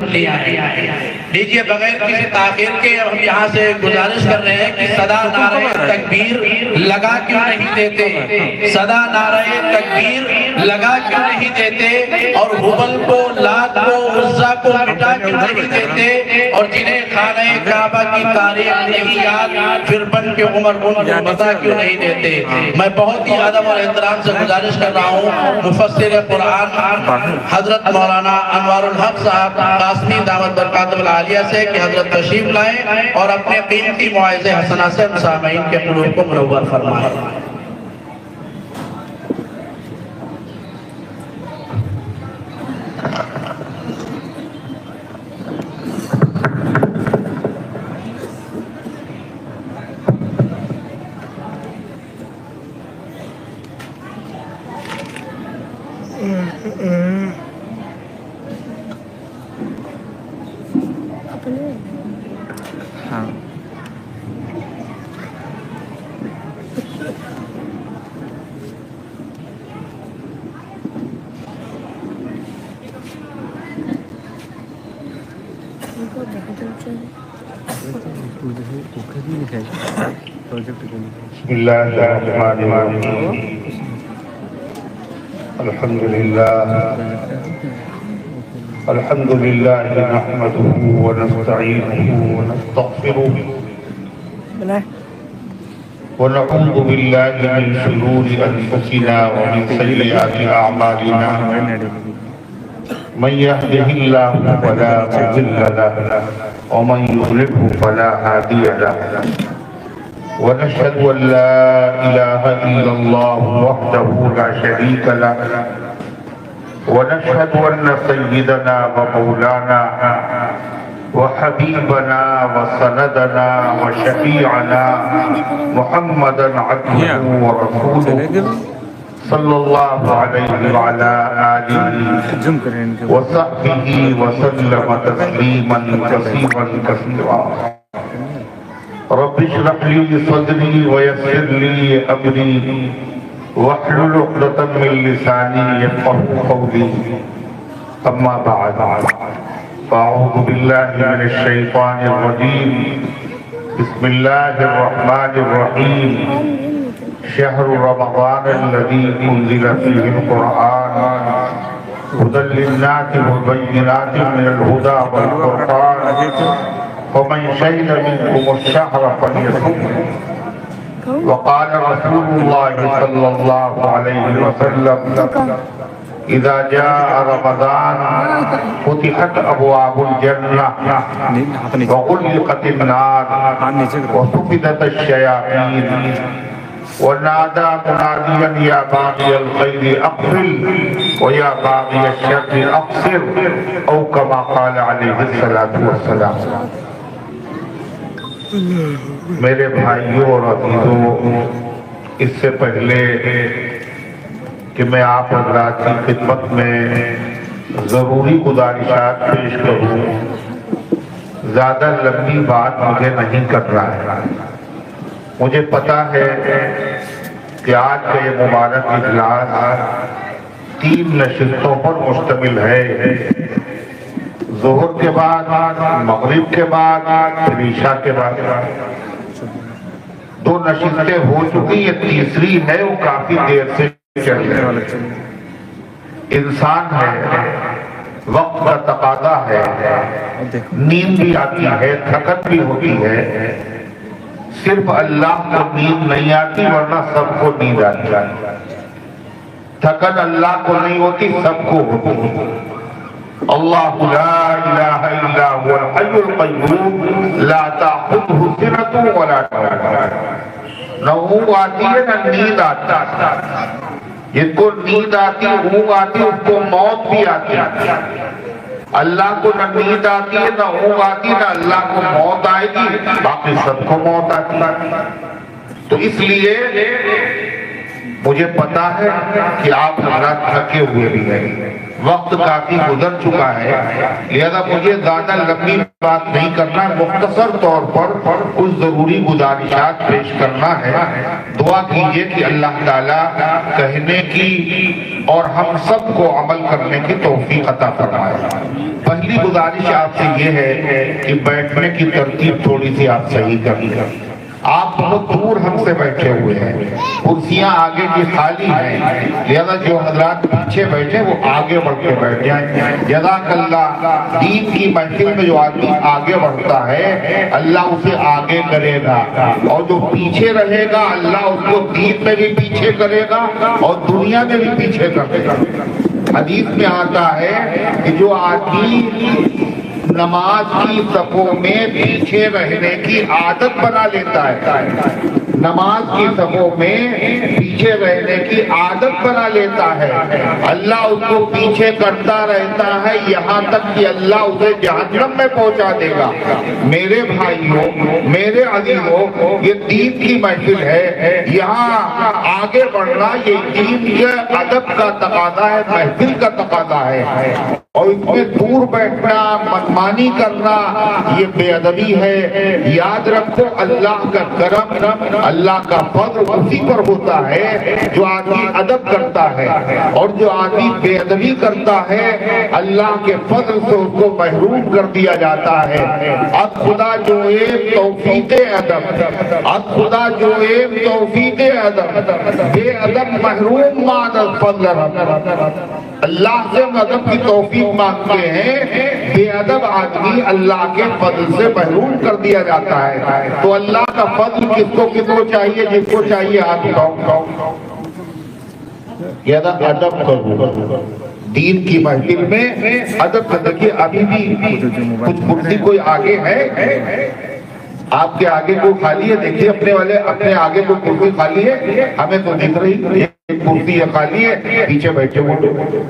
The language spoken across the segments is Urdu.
تشریف لے آئے۔ لیجیے بغیر کسی تاخیر کے ہم یہاں سے گزارش کر رہے ہیں کہ صدا نعرہ تکبیر لگا کیوں نہیں دیتے، صدا نعرہ تکبیر لگا کیوں نہیں دیتے، اور حبل کو، لات کو، عزا کو مٹا کیوں نہیں دیتے، اور جنہیں خانہ کعبہ کی تاریخ نہیں یاد پھر بن کے عمر ان کو بتا کیوں نہیں دیتے۔ میں بہت ہی ادب اور احترام سے گزارش کر رہا ہوں مفسر قرآن حضرت مولانا انوار الحق صاحب قاسمی دعوت برکاتہ العالیہ سے کہ حضرت تشریف لائیں اور اپنے قیمتی موعظ حسنہ سے سامعین کے قلوب کو منور فرمائیں۔ بسم اللہ الرحمن الرحیم الحمد للہ نحمده ونستعینه ونستغفره ونعوذ باللہ من شرور انفسنا ومن سیئات اعمالنا من يهده الله فلا مضل له ومن يضلل فلا هادي له ونشهد أن لا إله إلا الله وحده لا شريك له ونشهد أن سيدنا ومولانا وحبيبنا وسندنا وشفيعنا محمدا عبده ورسوله صلى الله عليه وعلى آله وصحبه وسلم تسليما كثيرا رب اشرح لي صدري ويسر لي امري واحلل عقدة من لساني يفقهوا قولي اما بعد فاعوذ بالله من الشيطان الرجيم بسم الله الرحمن الرحيم شهر رمضان الذي انزل فيه القرآن هدى للناس وبينات من الهدى والفرقان ومن شهد منكم الشهر فليصمه وقال رسول الله صلى الله عليه وسلم إذا جاء رمضان فتحت أبواب الجنة وغلقت النار وصفدت الشياطين ونادى مناديا يا باغي الخير أقبل ويا باغي الشر أقصر أو كما قال عليه الصلاة والسلام۔ میرے بھائیوں اور عزیزوں، اس سے پہلے کہ میں آپ حضرات کی خدمت میں ضروری گزارشات پیش کروں، زیادہ لمبی بات مجھے نہیں کرنا ہے۔ مجھے پتا ہے کہ آج کا یہ مبارک اجلاس 3 نشستوں پر مشتمل ہے، ظہر کے بعد، مغرب کے بعد، پھر عشاء کے بعد 2 نشستیں ہو چکی، یہ تیسری ہے، وہ کافی دیر سے چل رہی ہے۔ انسان ہے، وقت کا تقاضا ہے، نیند بھی آتی ہے، تھکت بھی ہوتی ہے، صرف اللہ کو نیند نہیں آتی ورنہ سب کو نیند آتی ہے۔ تھکن اللہ کو نہیں ہوتی، سب کو ہوتی۔ اللہ لا الہ الا هو الحی القیوم لا تأخذہ سنۃ ولا نوم۔ نہ اونگ آتی ہے نہ نیند آتی، جس کو نیند آتی، اونگ آتی، اس کو موت بھی آتی ہے۔ اللہ کو نہ نیند آتی ہے، نہ اونگ آتی، نہ اللہ کو موت آئے گی، باقی سب کو موت آتی ہے۔ تو اس لیے مجھے پتا ہے کہ آپ حضرات تھکے ہوئے بھی ہیں، وقت کافی گزر چکا ہے، لہذا مجھے زیادہ لمبی بات نہیں کرنا، مختصر طور پر کچھ ضروری گزارشات پیش کرنا ہے۔ دعا کیجئے کہ اللہ تعالیٰ کہنے کی اور ہم سب کو عمل کرنے کی توفیق عطا فرمائے۔ پہلی گزارش آپ سے یہ ہے کہ بیٹھنے کی ترتیب تھوڑی سی آپ صحیح کر لیں۔ آپ بہت دور ہم سے بیٹھے ہوئے ہیں، کرسیاں آگے کی خالی ہیں، لہذا جو حضرات پیچھے بیٹھے وہ آگے بڑھ کے بیٹھ جائیں۔ جزاک اللہ۔ دین کی محفل میں جو آدمی آگے بڑھتا ہے اللہ اسے آگے کرے گا، اور جو پیچھے رہے گا اللہ اس کو دین میں بھی پیچھے کرے گا اور دنیا میں بھی پیچھے کرے گا۔ حدیث میں آتا ہے کہ جو آدمی نماز کی صفوں میں پیچھے رہنے کی عادت بنا لیتا ہے، نماز کی صفوں میں پیچھے رہنے کی عادت بنا لیتا ہے، اللہ اس کو پیچھے کرتا رہتا ہے یہاں تک کہ اللہ اسے جہنم میں پہنچا دے گا۔ میرے بھائیوں، میرے عزیزوں، یہ دین کی محفل ہے، یہاں آگے بڑھنا یہ دین کے ادب کا تقاضا ہے، محفل کا تقاضا ہے، اور اس میں دور بیٹھنا، منمانی کرنا یہ بے ادبی ہے۔ یاد رکھو اللہ کا کرم، اللہ کا فضل اسی پر ہوتا ہے جو آدمی ادب کرتا ہے، اور جو آدمی بے ادبی کرتا ہے اللہ کے فضل سے اس کو محروم کر دیا جاتا ہے۔ اب خدا جو ایک توفیق ادب، اب خدا جو ایک توفیق ادب، بے ادب محروم مادر فضل اللہ سے ادب کی توفیق مانگتے ہیں، بے ادب آدمی اللہ کے فضل سے محروم کر دیا جاتا ہے۔ تو اللہ کا فضل کس کو چاہیے؟ جس کو چاہیے آپ اٹھاؤ، یہ ادب کرو۔ دین کی محفل میں ادب کا دیکھیے، ابھی بھی کچھ کرسی کوئی آگے ہے، آپ کے آگے کوئی خالی ہے؟ دیکھیے اپنے آگے کوئی کرسی خالی ہے؟ ہمیں تو دکھ رہی ایک کرسی خالی ہے، پیچھے بیٹھے ہوئے۔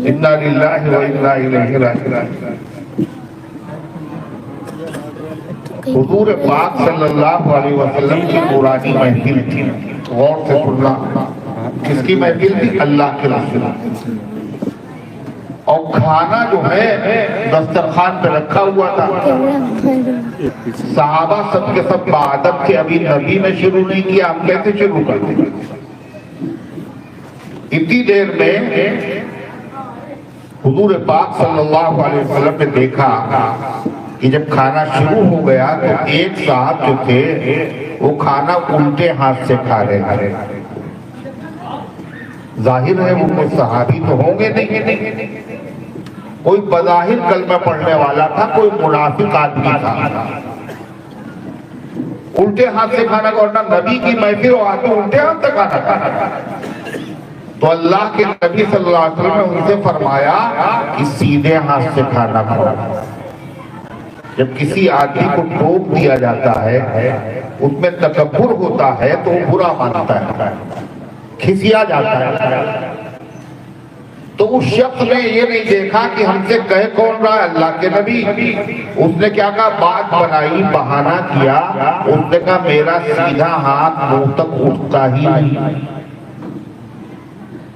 انا للہ و انا الیہ راجعون۔ حضور پاک صلی اللہ علیہ وسلم کی پرانی محفل تھی، غور سے سننا، کس کی محفل تھی؟ اللہ کے رسول۔ اور کھانا جو ہے دسترخوان پہ رکھا ہوا تھا، صحابہ سب کے سب بادب کے، ابھی نبی نے شروع نہیں کیا، ہم کیسے شروع کرتے؟ اتنی دیر میں حضور پاک صلی اللہ علیہ وسلم نے دیکھا کہ جب کھانا شروع ہو گیا تو ایک صاحب جو تھے وہ کھانا الٹے ہاتھ سے کھا رہے تھے۔ ظاہر ہے وہ کوئی صحابی تو ہوں گے نہیں، کوئی بظاہر کلمہ پڑھنے والا تھا، کوئی منافق آدمی تھا۔ الٹے ہاتھ سے کھانا کھانا، نبی کی محفل ہو آتی الٹے ہاتھ سے کھانا کھانا۔ تو اللہ کے نبی صلی اللہ علیہ وسلم نے ان سے فرمایا کہ سیدھے ہاتھ سے کھانا کھاؤ۔ جب کسی آدمی کو ٹوک دیا جاتا ہے اس میں تکبر ہوتا ہے تو وہ برا مانتا ہے، کھسیا جاتا ہے۔ تو اس شخص نے یہ نہیں دیکھا کہ ہم سے کہہ کون رہا ہے؟ اللہ کے نبی۔ اس نے کیا کہا؟ بات بنائی، بہانہ کیا۔ اس نے کہا میرا سیدھا ہاتھ منہ تک اٹھتا ہی نہیں۔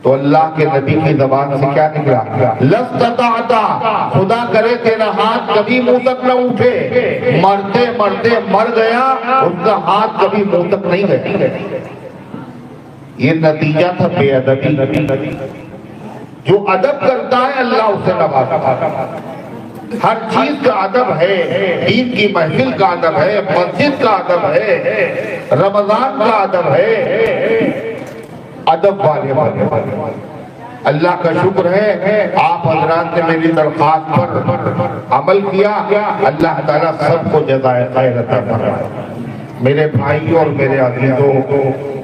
تو اللہ کے نبی کی زبان سے کیا نکلا؟ لَسْتَطَعْتَ، خدا کرے تیرا ہاتھ کبھی منہ تک نہ اٹھے۔ مرتے مرتے مر گیا، اس کا ہاتھ کبھی منہ تک نہیں گیا۔ یہ نتیجہ تھا بے ادبی۔ جو ادب کرتا ہے اللہ اسے نوازتا ہے۔ ہر چیز کا ادب ہے، دین کی محفل کا ادب ہے، مسجد کا ادب ہے، رمضان کا ادب ہے، ادب والے۔ اللہ کا شکر ہے آپ حضرات نے میری درخواست پر عمل کیا، اللہ تعالیٰ سب کو جزائے خیر عطا فرمائے۔ میرے بھائی اور میرے عزیزوں،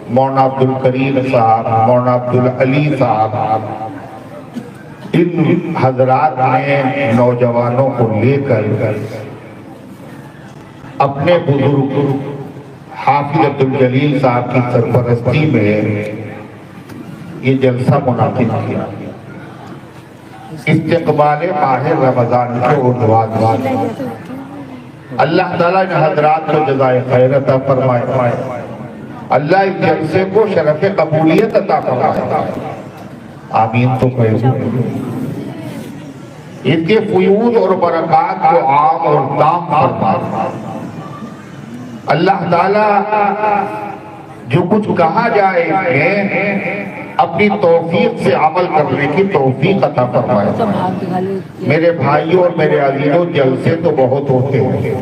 مولانا عبدالکریم صاحب، مولانا عبدالعلی صاحب، ان حضرات نے نوجوانوں کو لے کر اپنے بزرگ حافظ عبدالجلیل صاحب کی سرپرستی میں یہ جلسہ منعقد کیا، استقبال ماہ رمضان کے عنوان۔ اللہ تعالیٰ نے حضرات کو جزائے خیر عطا فرمائے، اللہ اس جلسے کو شرف قبولیت عطا فرمائے۔ آمین تو کہو۔ اس کے فیوض اور برکات کو عام اور تام فرما۔ اللہ تعالیٰ جو کچھ کہا جائے اس میں اپنی توفیق سے عمل کرنے کی توفیق عطا فرمائے۔ میرے بھائیوں اور میرے عزیزوں، جلسے تو بہت ہوتے ہیں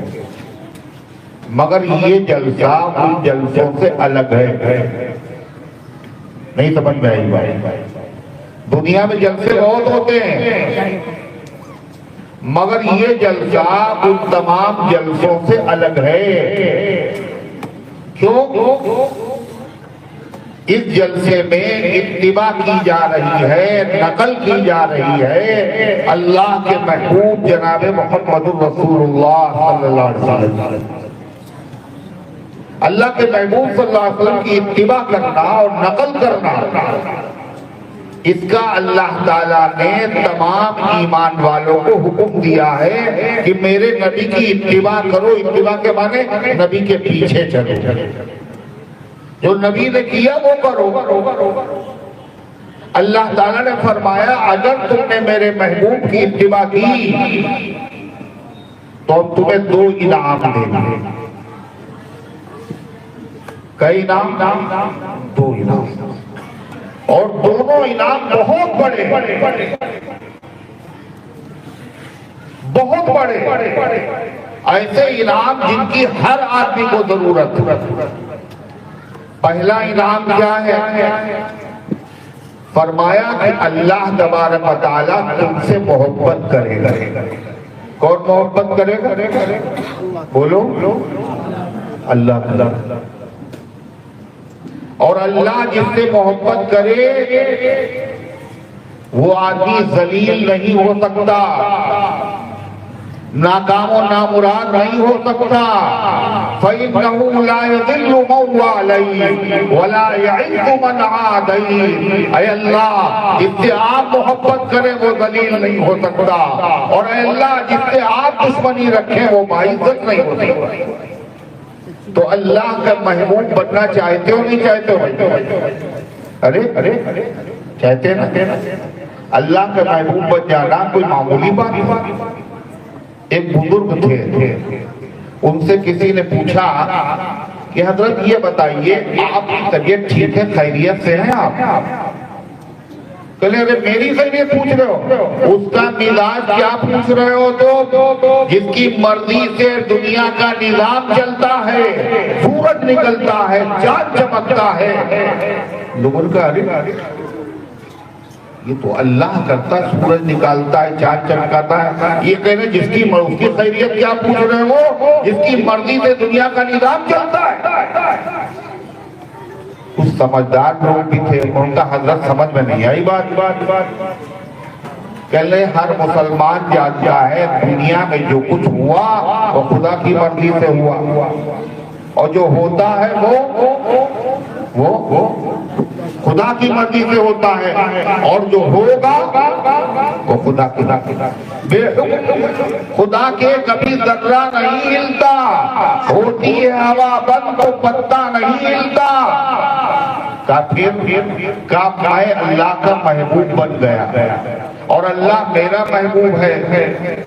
مگر یہ جلسہ ان جلسوں سے الگ ہے۔ نہیں سمجھ میں آئی بات؟ دنیا میں جلسے بہت ہوتے ہیں مگر یہ جلسہ ان تمام جلسوں سے الگ ہے۔ کیوں؟ اس جلسے میں اتباع کی جا رہی ہے، نقل کی جا رہی ہے اللہ کے محبوب جناب محمد رسول اللہ صلی اللہ علیہ وسلم۔ اللہ کے محبوب صلی اللہ علیہ وسلم کی اتباع کرنا اور نقل کرنا، اس کا اللہ تعالیٰ نے تمام ایمان والوں کو حکم دیا ہے کہ میرے نبی کی اتباع کرو۔ اتباع کے معنی نبی کے پیچھے چلو، جو نبی نے کیا وہ کرو۔ اللہ تعالیٰ نے فرمایا اگر تم نے میرے محبوب کی اتباع کی تو تمہیں 2 انعام دیں گے۔ کئی انعام؟ 2 انعام، اور دونوں انعام بہت بڑے، بہت بڑے، ایسے انعام جن کی ہر آدمی کو ضرورت ہے۔ پہلا انعام کیا ہے؟ فرمایا کہ اللہ تبارک و تعالیٰ تم سے محبت کرے گا۔ کون محبت کرے گا؟ بولو، اللہ۔ اور اللہ جس سے محبت کرے وہ آدمی ذلیل نہیں ہو سکتا، ناکام و نامراد نہیں ہو سکتا۔ فَإِنَّهُ لَا يَذِلُّ مَنْ وَالَيْهِ وَلَا يَعِزُّ مَنْ عَادَيْهِ۔ اے اللہ جس سے آپ محبت کریں وہ ذلیل نہیں ہو سکتا، اور اے اللہ جس سے آپ دشمنی رکھیں وہ باعزت نہیں ہو سکتا۔ تو اللہ کا محبوب بننا چاہتے ہو نہیں چاہتے ہو؟ ارے چاہتے نا؟ اللہ کا محبوب بن جانا کوئی معمولی بات؟ ایک بزرگ تھے، ان سے کسی نے پوچھا کہ حضرت یہ بتائیے آپ کی طبیعت ٹھیک ہے، خیریت سے ہیں آپ؟ کہلے ارے میری خیریت پوچھ رہے ہو؟ اس کا مزاج کیا پوچھ رہے ہو؟ تو جس کی مرضی سے دنیا کا نظام چلتا ہے، سورج نکلتا ہے، چاند چمکتا ہے۔ لوگوں کا ارے یہ تو اللہ کرتا ہے، سورج نکالتا ہے، چاند چمکاتا ہے، یہ کہنے جس کی اس کی خیریت کیا پوچھ رہے ہو؟ جس کی مرضی سے دنیا کا نظام چلتا ہے۔ کچھ سمجھدار لوگ بھی تھے، ان کا حضرت سمجھ میں نہیں آئی بات۔ کہلے ہر مسلمان جانتا ہے دنیا میں جو کچھ ہوا وہ خدا کی مرضی سے ہوا، اور جو ہوتا ہے وہ خدا کی مرضی سے ہوتا ہے، اور جو ہوگا وہ خدا کی بے خدا کے کبھی ذرہ نہیں ہلتا، ہوتی ہے ہوا بند تو پتا نہیں ہلتا۔ کا میں اللہ کا محبوب بن گیا، اور اللہ میرا محبوب ہے،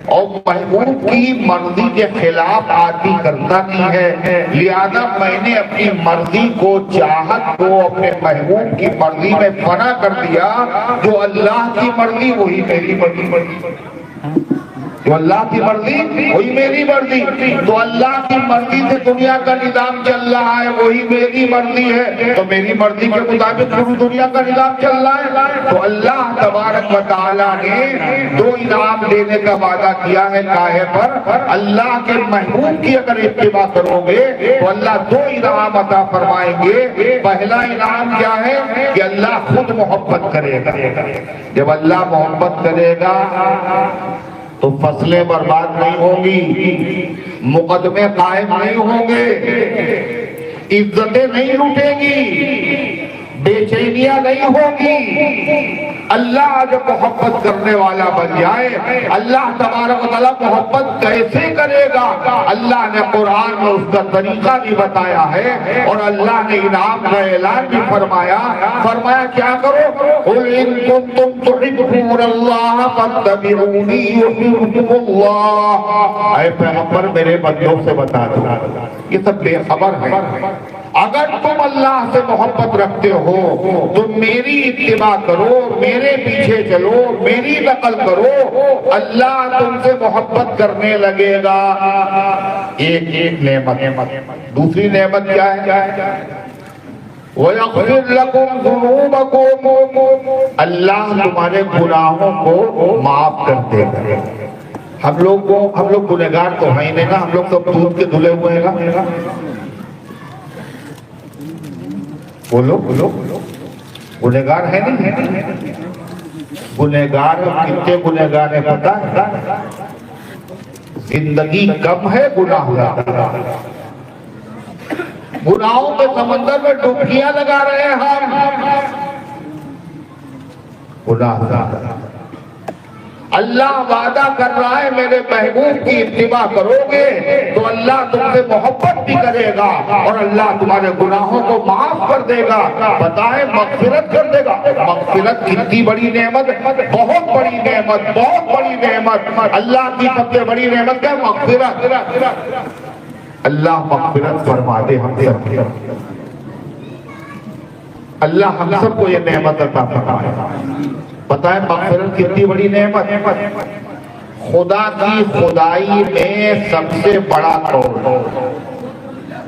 اور محبوب کی مرضی کے خلاف آدمی کرتا نہیں ہے، لہذا میں نے اپنی مرضی کو، چاہت کو اپنے محبوب کی مرضی میں فنا کر دیا۔ جو اللہ کی مرضی وہی میری مرضی، جو اللہ کی مرضی وہی میری مرضی۔ تو اللہ کی مرضی سے دنیا کا نظام چل رہا ہے، وہی میری مرضی ہے، تو میری مرضی کے مطابق پوری دنیا کا نظام چل رہا ہے۔ تو اللہ تبارک و تعالیٰ نے 2 انعام دینے کا وعدہ کیا ہے کاہے پر؟ اللہ کے محبوب کی اگر اتباع کرو گے تو اللہ 2 انعام عطا فرمائیں گے۔ پہلا انعام کیا ہے کہ اللہ خود محبت کرے گا۔ جب اللہ محبت کرے گا تو فصلیں برباد نہیں ہوں گی، مقدمے قائم نہیں ہوں گے، عزتیں نہیں لوٹیں گی، بے چینیاں نہیں ہوں گی، اللہ جب محبت کرنے والا بن جائے اللہ تبارک و تعالیٰ محبت کیسے کرے گا؟ اللہ نے قرآن میں اس کا طریقہ بھی بتایا ہے اور اللہ نے انعام کا اعلان بھی فرمایا کیا کرو؟ قل ان کنتم تحبون اللہ فاتبعونی یحببکم اللہ۔ اے پیغمبر میرے بندوں سے بتا دو، یہ سب بے خبر ہے، اگر تم اللہ سے محبت رکھتے ہو تو میری اتباع کرو، میرے پیچھے چلو، میری نقل کرو، اللہ تم سے محبت کرنے لگے گا۔ ایک نعمت، دوسری نعمت کیا ہے؟ وَيَغْفِرْ لَكُمْ ذُنُوبَكُمْ، اللہ تمہارے گناہوں کو معاف کر دے گا۔ ہم لوگ گنہگار تو ہیں نہیں نا، ہم لوگ سب دودھ کے دھلے ہوئے ہیں نا۔ بولو گنہگار ہے نہیں؟ گنہگار کتنے گنہگار ہیں پتہ ہے؟ زندگی کم ہے، گناہ زیادہ۔ گناہوں کے سمندر میں ڈبکیاں لگا رہے ہیں ہم، گناہ زیادہ۔ اللہ وعدہ کر رہا ہے میرے محبوب کی اتباع کرو گے تو اللہ تم سے محبت بھی کرے گا اور اللہ تمہارے گناہوں کو معاف کر دے گا، بتائیں مغفرت کر دے گا۔ مغفرت کتنی بڑی نعمت، بہت بڑی نعمت، بہت بڑی نعمت۔ اللہ کی سب سے بڑی نعمت کیا؟ مغفرت۔ اللہ مغفرت فرما دے ہم سب کو، اللہ ہم سب کو یہ نعمت عطا فرمائے۔ بتائیں مغفرت کتنی بڑی نعمت۔ خدا کی خدائی میں سب سے بڑا کون؟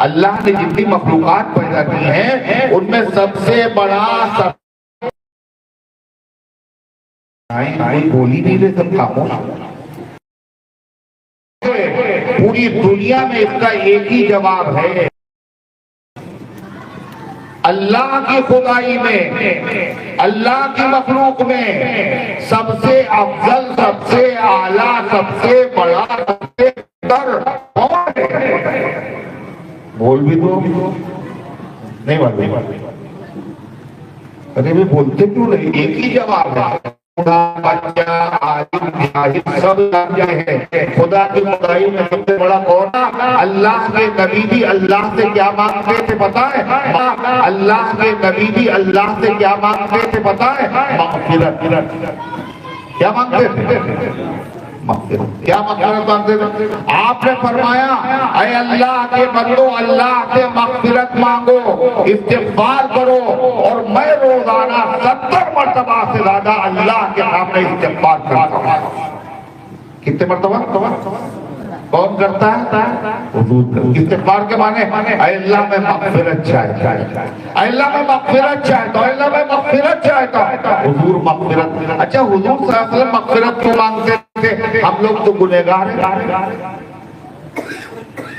اللہ نے جتنی مخلوقات پیدا کی ہیں ان میں سب سے بڑا کوئی بولی نہیں لے، سب خاموش۔ پوری دنیا میں اس کا ایک ہی جواب ہے، اللہ کی خدائی میں، اللہ کی مخلوق میں سب سے افضل، سب سے اعلیٰ، سب سے بڑا، سب سے بہتر کون ہے؟ بول بھی دو، نہیں بولتے؟ ارے بھی بولتے کیوں نہیں؟ ایک ہی جواب ہے، خدا، بچہ، عالم، جاہل سب ہے۔ خدا کی خدائی میں سب سے بڑا کون ہے؟ اللہ کے نبی بھی اللہ سے کیا مانگتے تھے پتہ ہے؟ اللہ کے نبی بھی اللہ سے کیا مانگتے تھے پتہ ہے؟ مغفرت۔ کیا مانگتے تھے؟ مغفرت۔ کیا مغفرت مانگتے تھے؟ آپ نے فرمایا اے اللہ کے بندو اللہ سے مغفرت مانگو، استغفار کرو، اور میں روزانہ 70 مرتبہ سے زیادہ اللہ کے سامنے استغفار کرتا ہوں۔ کتنے مرتبہ؟ کون کرتا ہے؟ حضور۔ استغفار کے معنی اے اللہ میں مغفرت چاہتا ہوں، اے اللہ میں مغفرت چاہتا ہوں، اے اللہ میں مغفرت چاہتا ہوں۔ حضور مغفرت۔ اچھا حضور صلی اللہ علیہ وسلم مغفرت کیوں مانگتے تھے؟ ہم لوگ تو گنہگار ہیں۔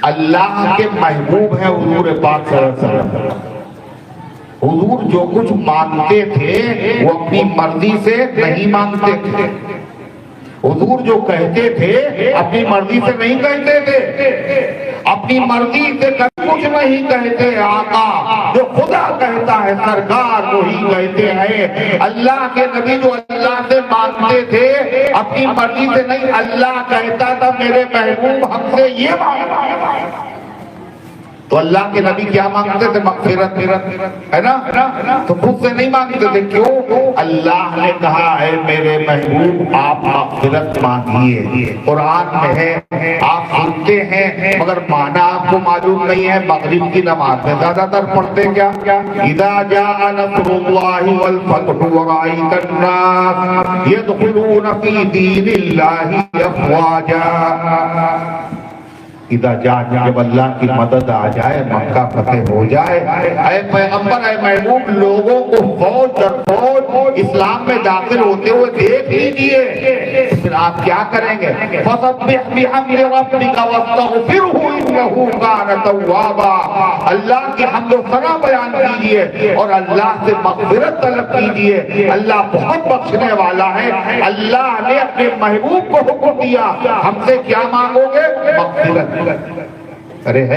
اللہ کے محبوب ہیں حضور پاک صلی اللہ علیہ وسلم۔ حضور جو کچھ مانگتے تھے وہ اپنی مرضی سے نہیں مانگتے تھے، حضور جو کہتے تھے اپنی مرضی سے نہیں کہتے تھے، اپنی مرضی سے کچھ نہیں کہتے۔ آقا جو خدا کہتا ہے سرکار وہی کہتے ہیں۔ اللہ کے نبی جو اللہ سے مانگتے تھے اپنی مرضی سے نہیں، اللہ کہتا تھا میرے محبوب ہم سے یہ مانگا، تو اللہ کے نبی کیا مانگتے تھے؟ مغفرت، ہے نا؟ تو خود سے نہیں مانگتے تھے، کیوں؟ اللہ نے کہا ہے میرے محبوب آپ مغفرت مانگیے۔ قرآن میں ہے، آپ سنتے ہیں مگر معنی آپ کو معلوم نہیں ہے۔ مغرب کی نماز میں زیادہ تر پڑھتے کیا؟ اذا جاء نصر اللہ والفتح ورأیت الناس يدخلون فی دین اللہ افواجا۔ جب اللہ کی مدد آ جائے، مکہ فتح ہو جائے، اے پیغمبر، اے محبوب، لوگوں کو فوج در فوج اسلام میں داخل ہوتے ہوئے دیکھ لیجیے، پھر آپ کیا کریں گے؟ فَسَبِّحْ بِحَمْدِ رَبِّكَ وَاسْتَغْفِرْهُ إِنَّهُ كَانَ تَوَّابًا۔ اللہ کی حمد و ثنا بیان کیجیے اور اللہ سے مغفرت طلب کیجیے، اللہ بہت بخشنے والا ہے۔ اللہ نے اپنے محبوب کو حکم دیا ہم سے کیا مانگو گے؟ مغفرت۔ ارے ہے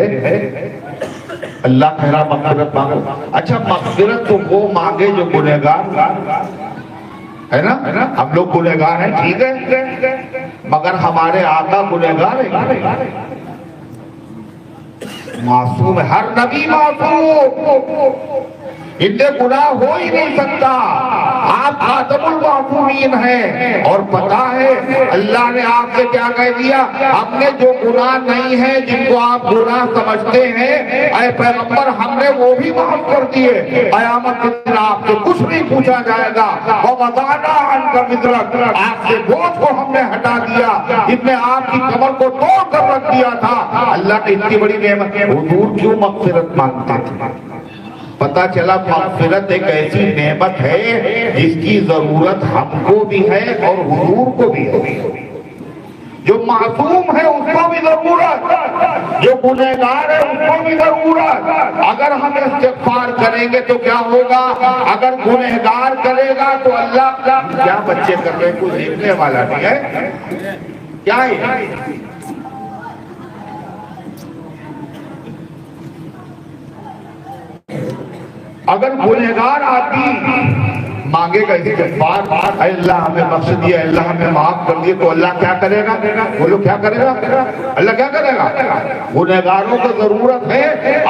اللہ کہہ رہا مغفرت مانگو۔ اچھا مغفرت تو وہ مانگے جو گنہگار، ہے نا؟ ہم لوگ گنہگار ہیں، ٹھیک ہے، مگر ہمارے آقا گنہگار ہیں، معصوم ہے، ہر نبی معصوم، ان سے گناہ ہو ہی نہیں سکتا، آپ خاتم المعصومین ہیں۔ اور پتہ ہے اللہ نے آپ سے کیا کہہ دیا؟ ہم نے جو گناہ نہیں ہے، جن کو آپ گناہ سمجھتے ہیں، اے پیغمبر ہم نے وہ بھی معاف کر دیے، قیامت کے دن آپ سے کچھ نہیں پوچھا جائے گا، وَوَضَعْنَا عَنْكَ وِزْرَكَ، آپ سے بوجھ کو ہم نے ہٹا دیا، جس نے آپ کی کمر کو توڑ کر رکھ دیا تھا۔ اللہ کی اتنی بڑی نعمت، حضور کیوں مغفرت مانگتے تھے؟ پتہ چلا مغفرت ایک ایسی نعمت ہے جس کی ضرورت ہم کو بھی ہے اور حضور کو بھی ہے۔ جو معصوم ہے اس کو بھی ضرورت، جو گنہگار ہے اس کو بھی ضرورت۔ اگر ہم استغفار کریں گے تو کیا ہوگا؟ اگر گنہگار کرے گا تو اللہ کیا بچے کر رہے، کوئی دیکھنے والا نہیں ہے کیا ہے؟ اگر گنہگار آدمی مانگے گا استغفار، اے اللہ ہمیں بخش دیا، اللہ ہمیں معاف کر دیا، تو اللہ کیا کرے گا؟ بولو کیا کرے گا؟ اللہ کیا کرے گا؟ گنہگاروں کو ضرورت ہے،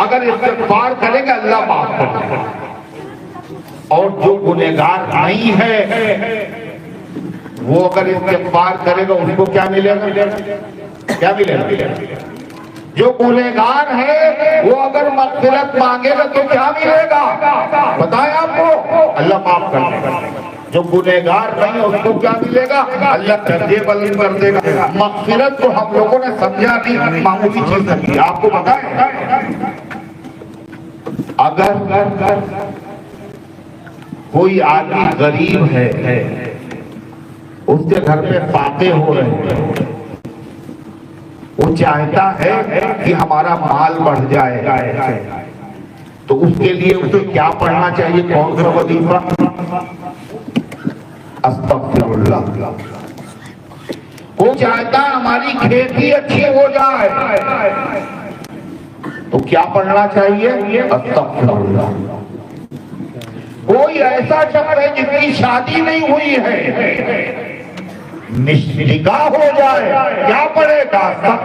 اگر استغفار کرے گا اللہ معاف کر دے گا۔ اور جو گنہگار نہیں ہے وہ اگر استغفار کرے گا اس کو کیا ملے گا؟ کیا ملے گا؟ جو گنہگار ہے وہ اگر مغفرت مانگے گا تو کیا ملے گا؟ بتائیں آپ کو، اللہ معاف کر دے گا۔ جو گنہگار نہیں اس کو کیا ملے گا؟ اللہ درجے بلند کر دے گا۔ مغفرت تو ہم لوگوں نے سمجھا نہیں، معمولی چیز سمجھی۔ آپ کو بتائیں، اگر کوئی آدمی غریب ہے، اس کے گھر میں فاقے ہو رہے ہیں، وہ چاہتا ہے کہ ہمارا مال بڑھ جائے، تو اس کے لیے اسے کیا پڑھنا چاہیے؟ کون سا وظیفہ؟ استغفر اللہ۔ وہ چاہتا ہے ہماری کھیتی اچھی ہو جائے، تو کیا پڑھنا چاہیے؟ استغفر اللہ۔ کوئی ایسا شخص ہے جس کی شادی نہیں ہوئی ہے، نکاح ہو جائے، کیا پڑھے گا؟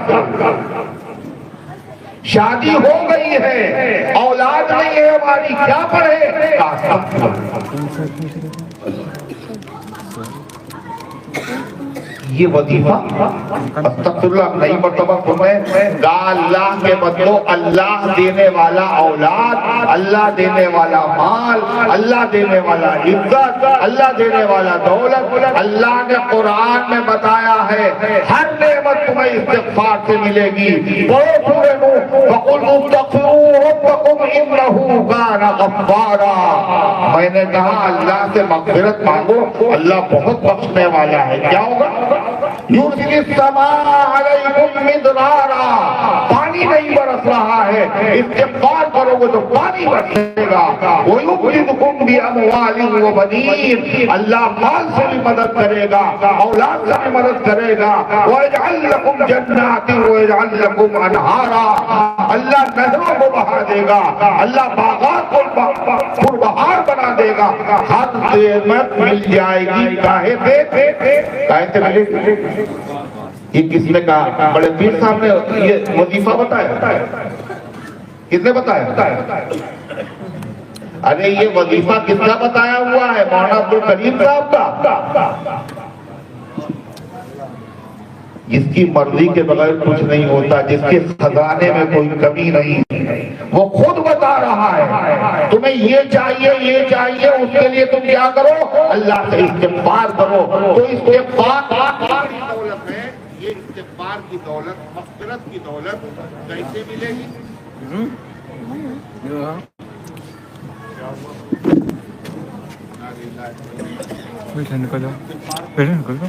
شادی ہو گئی ہے، اولاد نہیں ہے ہماری، کیا پڑھے گا؟ یہ وظیفہ استغفر اللہ نئی مرتبہ فرمائے گا، اللہ کے بدلو اللہ دینے والا اولاد، اللہ دینے والا مال، اللہ دینے والا عزت، اللہ دینے والا دولت۔ اللہ نے قرآن میں بتایا ہے ہر نعمت تمہیں استغفار سے ملے گی۔ بڑے سورہ نوح، فَقُلْ اسْتَغْفِرُوا رَبَّكُمْ إِنَّهُ كَانَ غَفَّارًا، میں نے کہا اللہ سے مغفرت مانگو، اللہ بہت بخشنے والا ہے۔ کیا ہوگا؟ یُرْسِلِ السَّمَاءَ عَلَيْكُمْ مِدْرَارًا، پانی نہیں برس رہا ہے، استغفار کرو گے تو پانی برسے گا۔ وَيُمْدِدْكُمْ بِأَمْوَالٍ وَبَنِينَ، اللہ مال سے بھی مدد کرے گا، اولاد سے بھی مدد کرے گا۔ وَيَجْعَلْ لَكُمْ جَنَّاتٍ وَيَجْعَلْ لَكُمْ أَنْهَارًا، اللہ نہروں کو بہا دے گا، اللہ باغات کو پربہار بنا دے گا۔ ہر نعمت مل جائے گی، کاہے سے ملے گی؟ یہ کس نے کہا؟ بڑے پیر صاحب نے یہ وظیفہ بتایا، کس نے بتایا؟ ارے یہ وظیفہ کس کا بتایا ہوا ہے؟ مولانا عبدالکریم صاحب کا۔ جس کی مرضی کے بغیر کچھ نہیں ہوتا، جس کے خزانے میں کوئی کمی نہیں، وہ خود بتا رہا ہے تمہیں یہ چاہیے، یہ چاہیے، اس کے لیے تم کیا کرو؟ اللہ سے استغفار کرو۔ تو استغفار کی دولت ہے، یہ استغفار کی دولت، مغفرت کی دولت کیسے ملے گی؟ نکل جاؤ، پہلے نکل جاؤ۔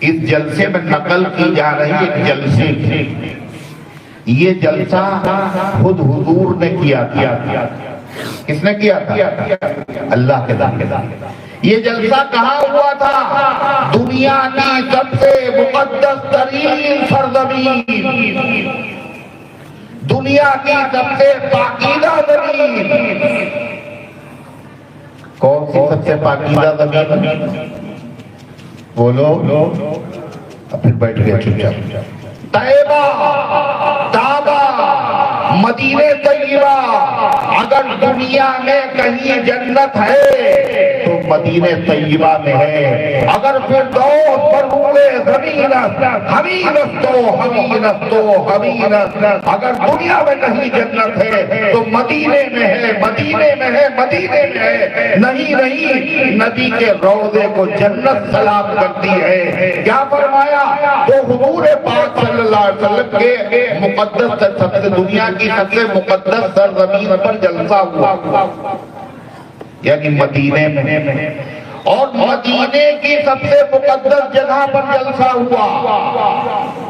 اس جلسے میں نقل کی جا رہی ہے جلسے کی، یہ جلسہ خود حضور نے کیا تھا۔ کس نے کیا تھا؟ اللہ کے نبی۔ یہ جلسہ کہاں ہوا تھا؟ دنیا کی سب سے مقدس ترین سرزمین، دنیا کی سب سے پاکیزہ زمین۔ کون سی سب سے پاکیزہ زمین؟ بولو، پھر بیٹھ گئے چپ چاپ۔ طیبہ، کعبہ، مدینہ طیبہ۔ اگر دنیا میں کہیں جنت ہے تو مدینہ طیبہ میں ہے۔ اگر فردوس پر روئے زمین اگر دنیا میں کہیں جنت ہے تو مدینے میں ہے، مدینے میں ہے، مدینے میں ہے۔ نہیں، نبی کے روضے کو جنت سلام کرتی ہے۔ کیا فرمایا؟ تو حضور پاک صلی اللہ علیہ وسلم کے مقدس سب سے دنیا کی سب سے مقدس سرزمین پر جلسہ ہوا، یعنی مدینے میں، اور مدینے کی سب سے مقدس جگہ پر جلسہ ہوا۔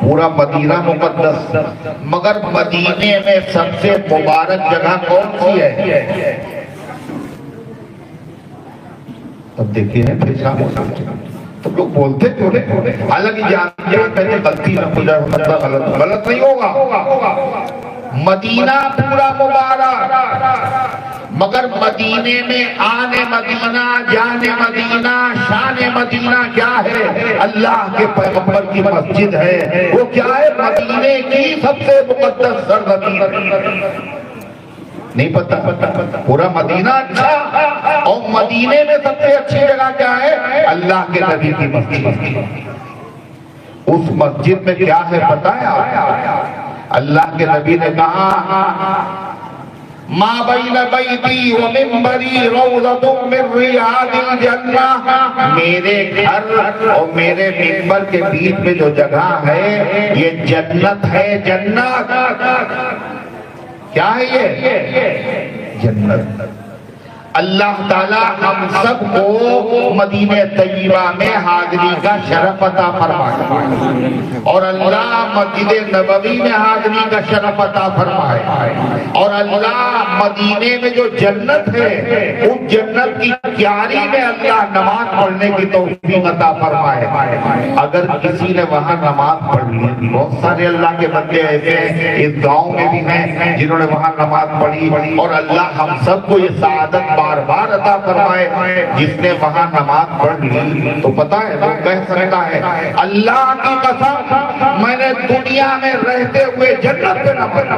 پورا مدینہ مقدس، مگر مدینے میں سب سے مبارک جگہ کون سی ہے؟ اب دیکھیے پریشان ہو جاتے تو لوگ بولتے تھوڑے، حالانکہ جانتے ہیں غلطی نہ ہو جائے، غلط نہیں ہوگا۔ مدینہ پورا مبارک، مگر مدینے میں آنے مدینہ، جانے مدینہ، شان مدینہ کیا ہے؟ اللہ کے پیغمبر کی مسجد ہے۔ وہ کیا ہے؟ مدینے کی سب سے مقدس سرزمین۔ نہیں پتہ؟ پورا مدینہ اچھا، اور مدینے میں سب سے اچھی جگہ کیا ہے؟ اللہ کے نبی کی مسجد۔ اس مسجد میں کیا ہے پتہ ہے؟ اللہ کے نبی نے کہا ما بین بیتی و منبری روضۃ من ریاض الجنہ، میرے گھر اور میرے منبر کے بیچ میں جو جگہ ہے یہ جنت ہے، جنت۔ کیا ہے یہ؟ جنت۔ اللہ تعالی ہم سب کو مدینہ طیبہ میں حاضری کا شرف عطا فرمائے، اور اللہ مسجد نبوی میں حاضری کا شرف عطا فرمائے، اور اللہ مدینے میں جو جنت ہے اس جنت کی کیاری میں اللہ نماز پڑھنے کی توفیق عطا فرمائے۔ اگر کسی نے وہاں نماز پڑھ لی، بہت سارے اللہ کے بندے ایسے ہیں اس گاؤں میں بھی ہیں جنہوں نے وہاں نماز پڑھی، اور اللہ ہم سب کو یہ سعادت بار بار عطا فرمائے۔ جس نے وہاں نماز پڑھ لی تو پتہ ہے وہ کہہ سکتا ہے اللہ کی قسم میں نے دنیا میں رہتے ہوئے جنت پہ نہ پڑھا۔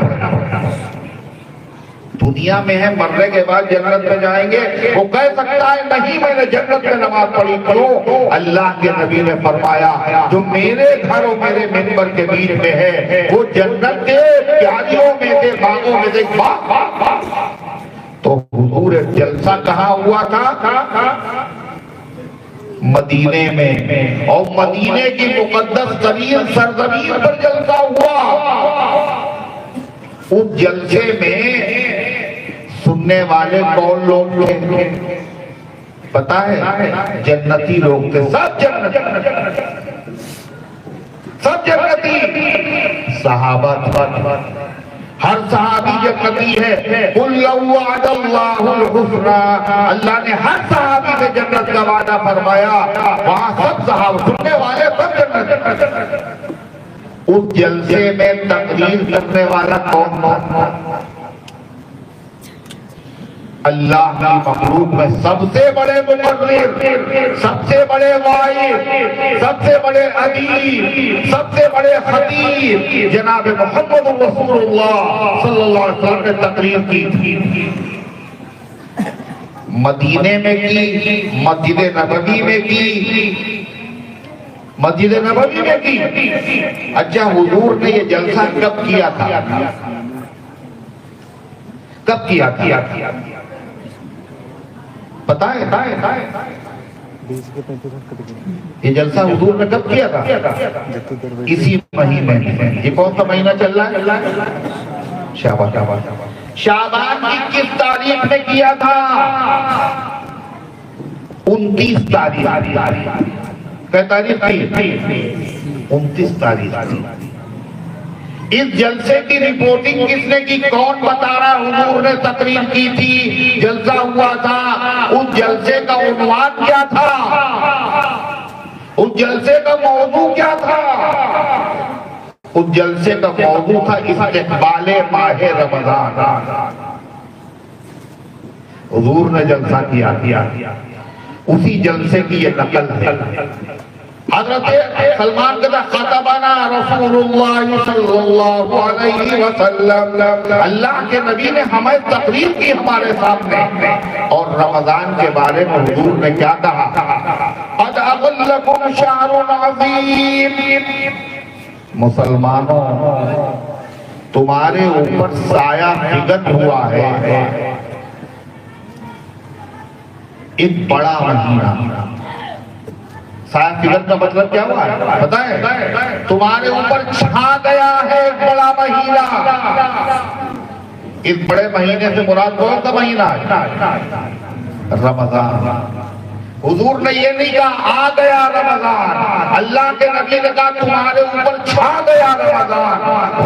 دنیا میں ہے، مرنے کے بعد جنت میں جائیں گے، وہ کہہ سکتا ہے نہیں میں نے جنت میں نماز پڑھی۔ کیوں؟ اللہ کے نبی نے فرمایا جو میرے گھر اور میرے منبر کے بیچ میں ہے وہ جنت کے کیاریوں میں سے، باغوں میں سے ایک باغ۔ تو حضور جلسہ کہاں ہوا تھا؟ مدینے میں، اور مدینے کی مقدس ترین سرزمین پر جلسہ ہوا۔ اس جلسے میں سننے والے کون لوگ تھے پتا ہے؟ جنتی لوگ تھے، سب جنتی صحابہ تھے، ہر صحابی جنتی ہے۔ قُلْ لَوْ وَعَدَ اللَّهُ الْحُسْنَى، اللہ نے ہر صحابی سے جنت کا وعدہ فرمایا، وہاں سب صحابہ سننے والے سب جنت۔ اس جلسے میں تقریر کرنے والا کون تھا؟ اللہ کی مخلوق میں سب سے بڑے مقرر، سب سے بڑے واعظ، سب سے بڑے ادیب، سب سے بڑے خطیب جناب محمد رسول اللہ صلی اللہ علیہ وسلم نے تقریر کی تھی۔ مدینے میں کی، مسجد نبوی میں کی، مسجد نبوی میں کی۔ اچھا حضور نے یہ جلسہ کب کیا تھا؟ کب کیا تھا پتہ ہے؟ یہ جلسہ حضور نے کب کیا تھا؟ اسی مہینے۔ یہ کون سا مہینہ چل رہا ہے؟ شعبان کی کس تاریخ میں کیا تھا؟ 29 تاریخ۔ کیا تاریخ تھی؟ 29 تاریخ تھی۔ اس جلسے کی رپورٹنگ کس نے کی؟ کون بتا رہا؟ حضور نے تقریر کی تھی، جلسہ ہوا تھا۔ اس جلسے کا عنوان کیا تھا؟ اس جلسے کا موضوع کیا تھا؟ اس جلسے کا موضوع تھا استقبال ماہ رمضان۔ حضور نے جلسہ کیا، اسی جلسے کی یہ نقل ہے۔ حضرت سلمان کہتا خطبنا رسول اللہ صلی اللہ علیہ وسلم، اللہ کے نبی نے ہمیں تقریر کی ہمارے سامنے، اور رمضان کے بارے میں حضور نے کیا کہا؟ قد اضلکم شہر عظیم، مسلمانوں تمہارے اوپر سایہ فگن ہوا ہے ایک بڑا مہینہ۔ سایہ فگن کا مطلب کیا ہوا ہے پتہ ہے؟ تمہارے اوپر چھا گیا ہے ایک بڑا مہینہ۔ اس بڑے مہینے سے مراد کون سا مہینہ ہے؟ رمضان۔ حضور نے یہ نہیں کہا آ گیا رمضان، اللہ کے نبی نے کہا تمہارے اوپر چھا گیا رمضان۔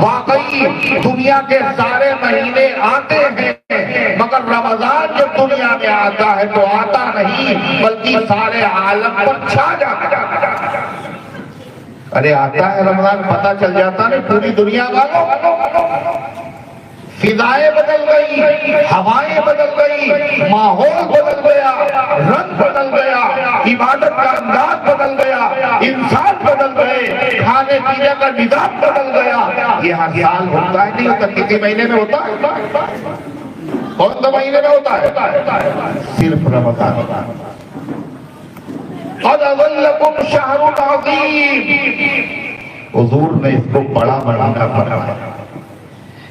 واقعی دنیا کے سارے مہینے آتے ہیں، مگر رمضان جب دنیا میں آتا ہے تو آتا نہیں بلکہ سارے عالم پر چھا جاتا ہے۔ ارے آتا ہے رمضان، پتہ چل جاتا ہے پوری دنیا والوں، فضائیں بدل گئی، ہوائیں بدل گئی، ماحول بدل گیا، رنگ بدل گیا، عبادت کا انداز بدل گیا، انسان بدل گئے، کھانے پینے کا نظام بدل گیا۔ یہ ہر سال ہوتا ہے نہیں ہوتا؟ کسی مہینے میں ہوتا ہے؟ کون سا مہینے میں ہوتا ہے؟ صرف رمضان۔ قد اضلکم شہر عظیم، حضور نے اس کو بڑا مہینہ بنایا۔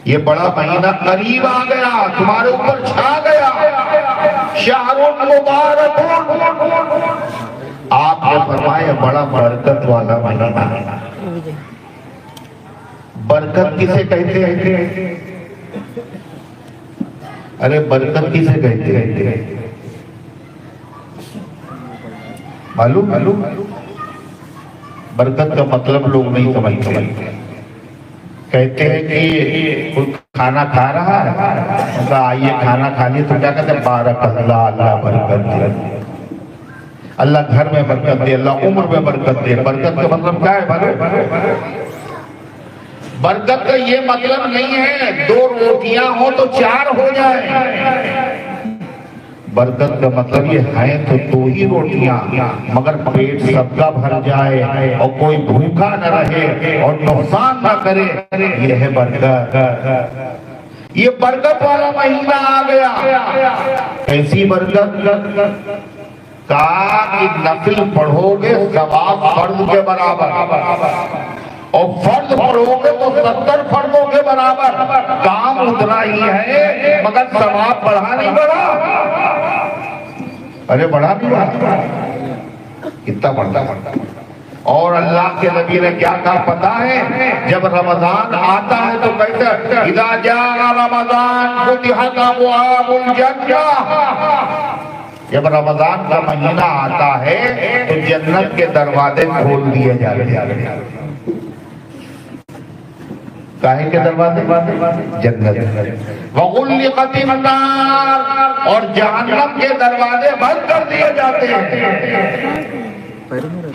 یہ بڑا مہینہ قریب آ گیا، تمہارے اوپر چھا گیا۔ شہر مبارک، آپ نے فرمایا بڑا برکت والا مہینہ۔ برکت کسے کہتے ہیں؟ ارے برکت کسے کہتے ہیں؟ معلوم؟ برکت کا مطلب لوگ نہیں سمجھتے۔ کہتے ہیں کہ کوئی کھانا کھا رہا ہے، آئیے کھانا کھا لیے، تو کیا کہتے ہیں؟ بارک اللہ، اللہ برکت دے، اللہ گھر میں برکت دے، اللہ عمر میں برکت دے۔ برکت کا مطلب کیا ہے؟ برکت کا یہ مطلب نہیں ہے 2 روٹیاں ہو تو 4 ہو جائے۔ برکت کا مطلب یہ ہے تو 2 ہی روٹیاں مگر پیٹ سب کا بھر جائے اور کوئی بھوکا نہ رہے اور نقصان نہ کرے، یہ ہے برکت۔ یہ برکت والا مہینہ آ گیا۔ ایسی برکت کہا کہ نفل پڑھو گے ثواب فرض کے برابر، اور فرض پڑھو گے تو 70 فرضوں کے برابر۔ کام اتنا ہی ہے مگر ثواب بڑھا نہیں بڑھا۔ ارے بڑھا نہیں بڑھا، کتنا بڑھتا۔ اور اللہ کے نبی نے کیا کہا پتہ ہے؟ جب رمضان آتا ہے تو کہتے ہیں اذا جاء رمضان فتحت ابواب الجنہ، جب رمضان کا مہینہ آتا ہے تو جنت کے دروازے کھول دیے جاتے ہیں۔ کاہے کے دروازے؟ جنت۔ وغلقت النار، اور جہنم کے دروازے بند کر دیے جاتے ہیں۔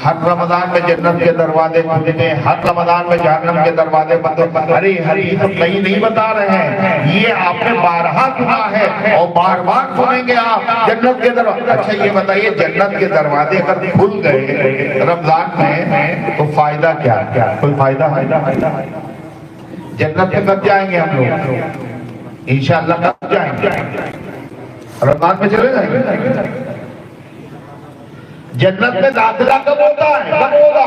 ہر رمضان میں جنت کے دروازے بند ہیں، ہر رمضان میں جہنم کے دروازے بند۔ ارے یہ تو کہیں نہیں بتا رہے ہیں، یہ آپ نے بارہا سنا ہے اور بار بار سنیں گے آپ جنت کے دروازے۔ اچھا یہ بتائیے جنت کے دروازے اگر کھل گئے رمضان میں تو فائدہ کیا؟ کوئی فائدہ ہے؟ جنت میں کب جائیں گے ہم لوگ؟ انشاءاللہ کب جائیں گے؟ رمضان میں چلے جائیں گے؟ جنت میں داخلہ کب ہوتا ہے؟ کب ہوگا؟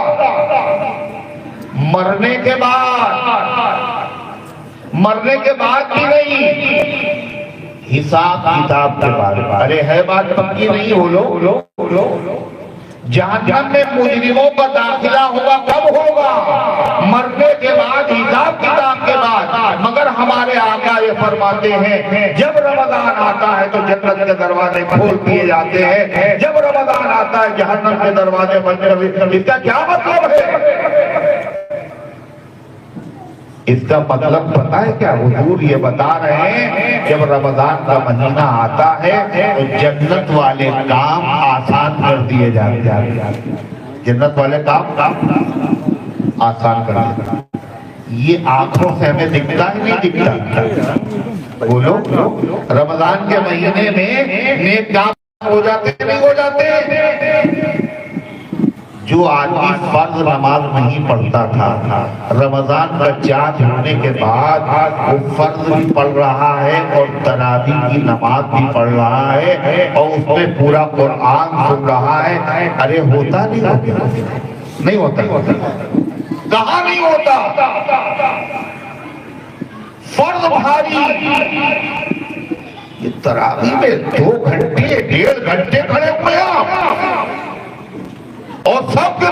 مرنے کے بعد۔ مرنے کے بعد بھی نہیں، حساب کتاب کے بعد۔ ارے ہے بات پکی نہیں ہو لو۔ جہنم میں مجرموں کا داخلہ ہوگا کب ہوگا؟ مرنے کے بعد، حساب کتاب کے بعد۔ محتاج، مگر ہمارے آقا یہ فرماتے ہیں جب رمضان آتا ہے تو جنت کے دروازے کھول دیے جاتے ہیں، جب رمضان آتا ہے جہنم کے دروازے بند کر دیے۔ اس کا کیا مطلب ہے؟ اس کا مطلب پتہ ہے کیا؟ حضور یہ بتا رہے ہیں جب رمضان کا مہینہ آتا ہے تو جنت والے کام آسان کر دیے جاتے ہیں، جنت والے کام آسان کر دیے۔ یہ آنکھوں سے ہمیں دکھتا ہے نہیں دکھتا؟ بولو، رمضان کے مہینے میں نیک کام ہو جاتے نہیں ہو جاتے؟ جو آدمی فرض نماز نہیں پڑھتا تھا، رمضان کا چاند ہونے کے بعد وہ فرض بھی پڑھ رہا ہے اور تراویح کی نماز بھی پڑھ رہا ہے اور اس میں پورا قرآن سن رہا ہے۔ ارے ہوتا نہیں ہوتا کہاں نہیں ہوتا؟ فرض بھاری، یہ تراویح میں 2 گھنٹے 1.5 گھنٹے کھڑے ہوئے آپ، اور سب کے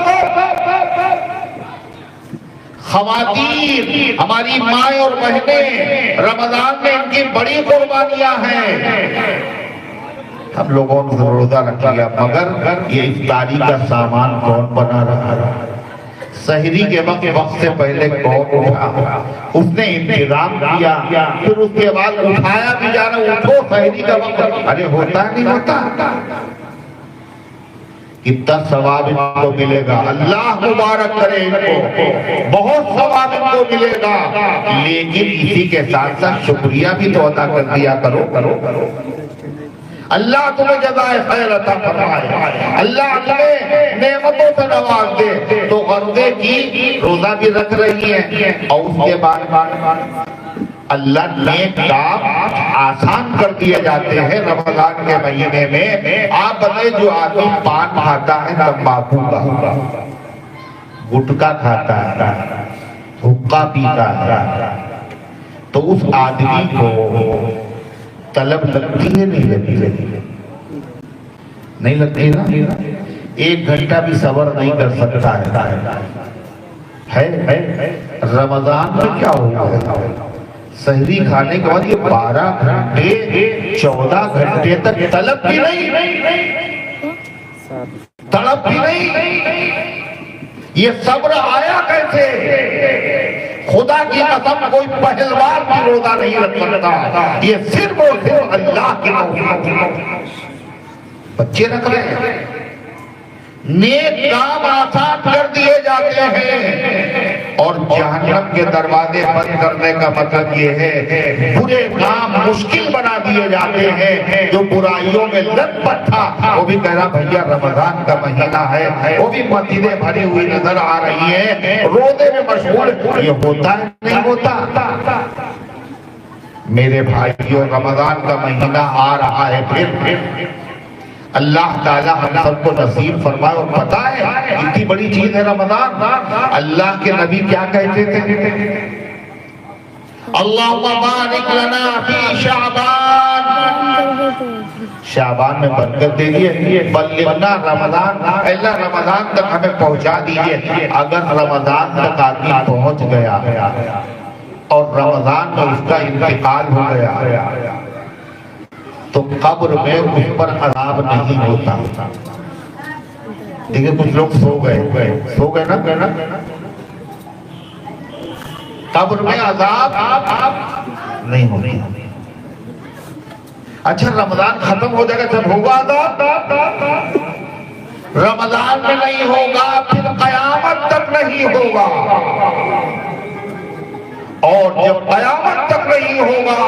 خواتین ہماری مائیں اور بہنیں رمضان میں ان کی بڑی قربانیاں ہیں۔ ہم لوگوں نے روزہ رکھ لیا مگر یہ افطاری کا سامان کون بنا رہا ہے؟ سحری کے وقت سے پہلے کون اٹھا؟ اس نے انتظام کیا، پھر اس کے بعد اٹھایا بھی جانا، اٹھو سحری کا وقت۔ ارے ہوتا نہیں ہوتا؟ کتنا ثواب ان کو ملے گا، اللہ مبارک کرے ان کو، بہت ثواب ان کو ملے گا۔ لیکن اسی کے ساتھ ساتھ شکریہ بھی تو ادا کر دیا کرو۔ اللہ تمہیں جزائے خیر عطا فرمائے، اللہ تمہیں نعمتوں سے نواز دے۔ تو غرضے کی روزہ بھی رکھ رہی ہے اور اس کے بعد اللہ نیک کام آسان کر دیے جاتے ہیں رمضان کے مہینے میں۔ آپ بتائیں جو آدمی پان کھاتا ہے تمباکو کا، گٹکا کھاتا ہے، حقہ پیتا ہے، تو اس آدمی کو طلب لگتی ہے نہیں لگتی نا؟ 1 گھنٹہ بھی صبر نہیں کر سکتا ہے۔ رمضان میں کیا ہوگا؟ سحری کھانے کے بعد یہ 12 گھنٹے 14 گھنٹے تک طلب بھی نہیں، طلب بھی نہیں۔ یہ صبر آیا کیسے؟ خدا کی قسم کوئی پہلوان بھی روزہ نہیں رکھ سکتا، یہ صرف اور صرف اللہ کی توفیق۔ بچے رکھ رہے ہیں، نیک کام آسان کر دیے جاتے ہیں اور جہنم کے دروازے بند کرنے کا مطلب یہ ہے برے کام مشکل بنا دیے جاتے ہیں۔ جو برائیوں میں لت پت تھا وہ بھی کہہ رہا بھیا رمضان کا مہینہ ہے، وہ بھی مسجدیں بھری ہوئی نظر آ رہی ہیں، روزے میں مشغول۔ یہ ہوتا ہے نہیں ہوتا؟ میرے بھائیوں رمضان کا مہینہ آ رہا ہے، پھر اللہ تعالیٰ ہم سب کو نصیب فرمائے۔ اور پتہ ہے اتنی بڑی چیز ہے رمضان، اللہ کے نبی کیا کہتے تھے؟ اللہم بارک لنا فی شعبان، شعبان میں برکت دے دیے، بلغنا رمضان، اللہ رمضان تک ہمیں پہنچا دیجئے۔ اگر رمضان تک آدمی پہنچ گیا اور رمضان میں اس کا انتقال ہو گیا تو قبر میں اس پر عذاب نہیں ہوتا۔ دیکھیں کچھ لوگ سو گئے نا، قبر میں عذاب نہیں ہوتا۔ اچھا رمضان ختم ہو جائے گا جب ہوگا عذاب؟ رمضان میں نہیں ہوگا، پھر قیامت تک نہیں ہوگا، اور جب قیامت تک نہیں ہوگا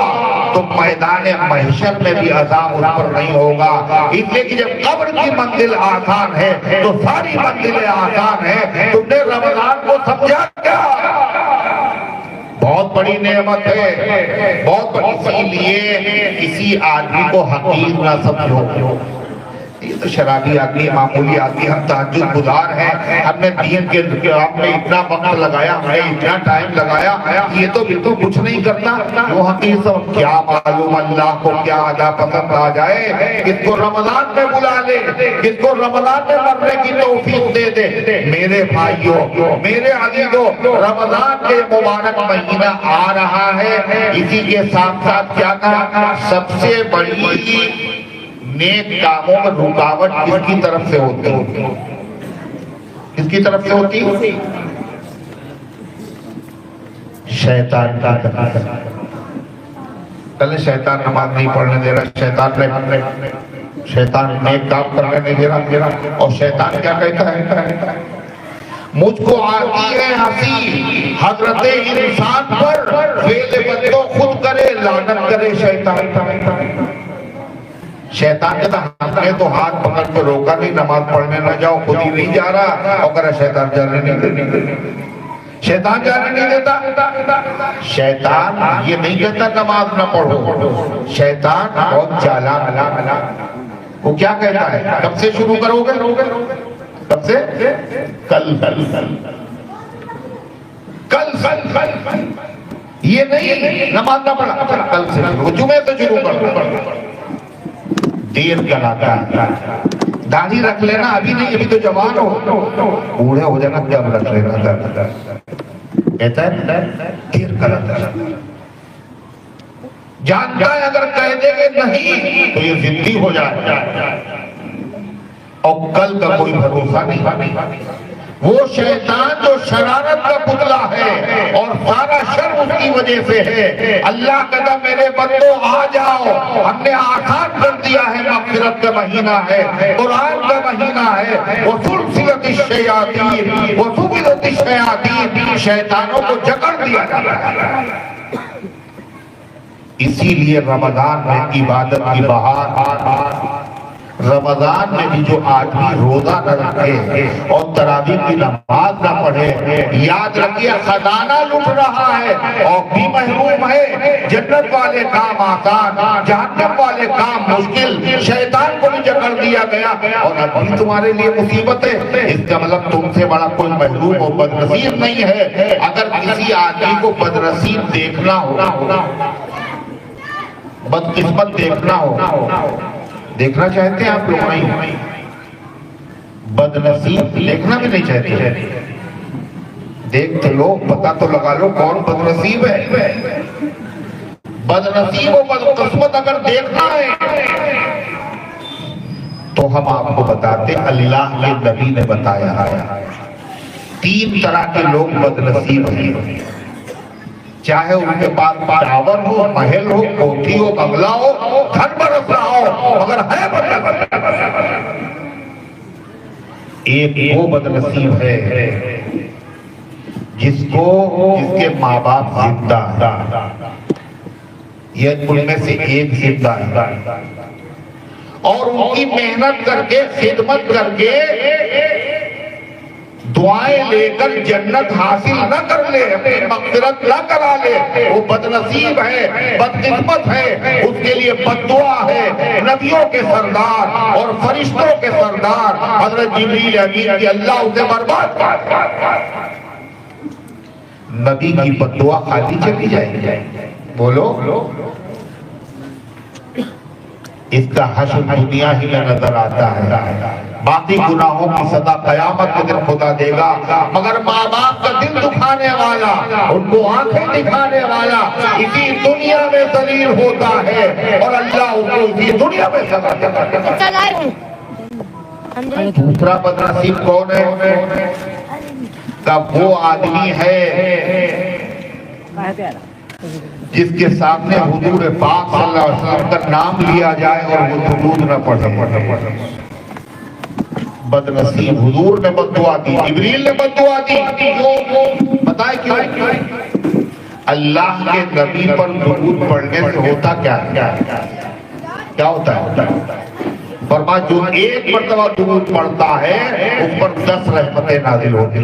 تو میدان محشر میں بھی عذاب اس پر نہیں ہوگا۔ اس لیے کہ جب قبر کی منزل آسان ہے تو ساری منزلیں آسان ہیں۔ تم نے رمضان کو سمجھا کیا؟ بہت بڑی نعمت ہے، بہت بڑی۔ اسی لیے کسی آدمی کو حقیر نہ سمجھو، یہ تو شرابی آدمی ہے، معمولی آدمی، ہم تہجد گزار ہیں، ہم نے دین کے آپ نے اتنا وقت لگایا، ہم نے اتنا ٹائم لگایا، یہ تو بالکل کچھ نہیں کرتا۔ وہ ہم یہ سب کیا معلوم اللہ کو کیا ادا پسند آ جائے، کس کو رمضان میں بلا لے، کس کو رمضان میں مرنے کی توفیق دے دے۔ میرے بھائیوں، میرے عزیزوں، رمضان کے مبارک مہینہ آ رہا ہے، اسی کے ساتھ ساتھ کیا کہا، سب سے بڑی نیک کاموں میں رکاوٹ کس کی طرف سے ہوتی ہے؟ کس کی طرف سے ہوتی ہے؟ شیطان کا طرف۔ کل شیطان نماز نہیں پڑھنے دے رہا، شیطان نیک کام کرنے نہیں دے رہا، اور شیطان کیا کہتا ہے؟ مجھ کو آتی ہے ہنسی حضرت انسان پر، فعل بندوں خود کرے لعنت کرے شیطان۔ شیطان کہتا ہم نے تو ہاتھ پکڑ کے روکا نہیں، نماز پڑھنے نہ جاؤ، خود ہی نہیں جا رہا، اور کہہ رہا شیطان جانے نہیں دیتا، شیطان جانے نہیں دیتا۔ شیطان یہ نہیں کہتا نماز نہ پڑھو، شیطان بہت چالاک، وہ کیا کہتا ہے کب سے شروع کرو گے؟ کب سے؟ کل یہ نہیں نماز نہ پڑھا، کل سے جمعے سے شروع کرو۔ دیر کراتا ہے، داڑھی رکھ لینا ابھی نہیں، ابھی تو جوان ہو، بوڑھے ہو جانا جب رکھ لینا، کہتا ہے دیر کراتا ہے۔ جانتا ہے اگر کہہ دے گے نہیں تو یہ زندگی ہو جائے، اور کل کا کوئی بھروسہ نہیں۔ وہ شیطان جو شرارت کا پتلا ہے اور سارا شر اس کی وجہ سے ہے۔ اللہ کہتا میرے بندوں آ جاؤ، ہم نے آسان کر دیا ہے، مغفرت کا مہینہ ہے، قرآن کا مہینہ ہے، وَسُلْسِلَتِ الشَّيَاطِينَ وَسُبِلَتِ الشَّيَاطِينَ، شیطانوں کو جکڑ دیا جاتا ہے۔ اسی لیے رمضان میں عبادت کی بہار، رمضان میں بھی جو آدمی روزہ نہ رکھے اور تراویح کی نماز نہ پڑھے، یاد رکھیے خزانہ لٹ رہا ہے اور بھی محروم ہے۔ جنت والے کام آسان، جہنم والے کام مشکل، شیطان کو بھی جکڑ دیا گیا، اور ابھی تمہارے لیے مصیبت ہے۔ اس کا مطلب تم سے بڑا کوئی محروم اور بدنصیب نہیں ہے۔ اگر کسی آدمی کو بدنصیب دیکھنا ہو، بدقسمت دیکھنا ہو، دیکھنا چاہتے ہیں آپ لوگ؟ نہیں، بدنصیب دیکھنا بھی نہیں چاہتے۔ دیکھ تو لو، پتہ تو لگا لو کون بدنصیب ہے۔ بدنصیب و بدقسمت اگر دیکھنا ہے تو ہم آپ کو بتاتے، اللہ کے نبی نے بتایا ہے 3 طرح کے لوگ بدنصیب ہیں، چاہے ان کے پاس ٹاور ہو، محل ہو، کوٹھی ہو، بنگلہ ہو، گھر برس رہا ہو، مگر ہے بدنصیب۔ ایک وہ بدنصیب ہے جس کے ماں باپ زندہ ہے، یہ ان میں سے ایک زندہ ہے، اور ان کی محنت کر کے، خدمت کر کے، دعائیں لے کر جنت حاصل نہ کر لے، اپنی مغفرت نہ کرا لے، وہ بدنصیب ہے، بدقسمت ہے، اس کے لیے بددعا ہے۔ نبیوں کے سردار اور فرشتوں کے سردار حضرت جبریل امین کی اللہ اسے برباد کر۔ نبی کی بددعا خالی چلی جائے گی؟ بولو، اس کا حشر دنیا ہی میں نظر آتا ہے، باقی گناہوں کی سزا قیامت کے دن خدا دے گا، مگر ماں باپ کا دل دکھانے والا، ان کو آنکھیں دکھانے والا اسی دنیا میں ذلیل ہوتا ہے، اور اللہ ان کو اسی دنیا میں سزا دیتا ہے۔ دوسرا بدنصیب کون ہے؟ تب وہ آدمی ہے جس کے سامنے حضور پاک صلی اللہ علیہ وسلم کا نام لیا جائے اور وہ درود نہ پڑھے۔ بدنصیب، حضور نے بددعا دی، جبریل نے بددعا دی، بتائے کیوں؟ اللہ کے نبی پر درود پڑھنے سے ہوتا کیا ہوتا ہے؟ فرمایا جو ایک مرتبہ درود پڑھتا ہے اس پر 10 رحمتیں نازل ہوتی۔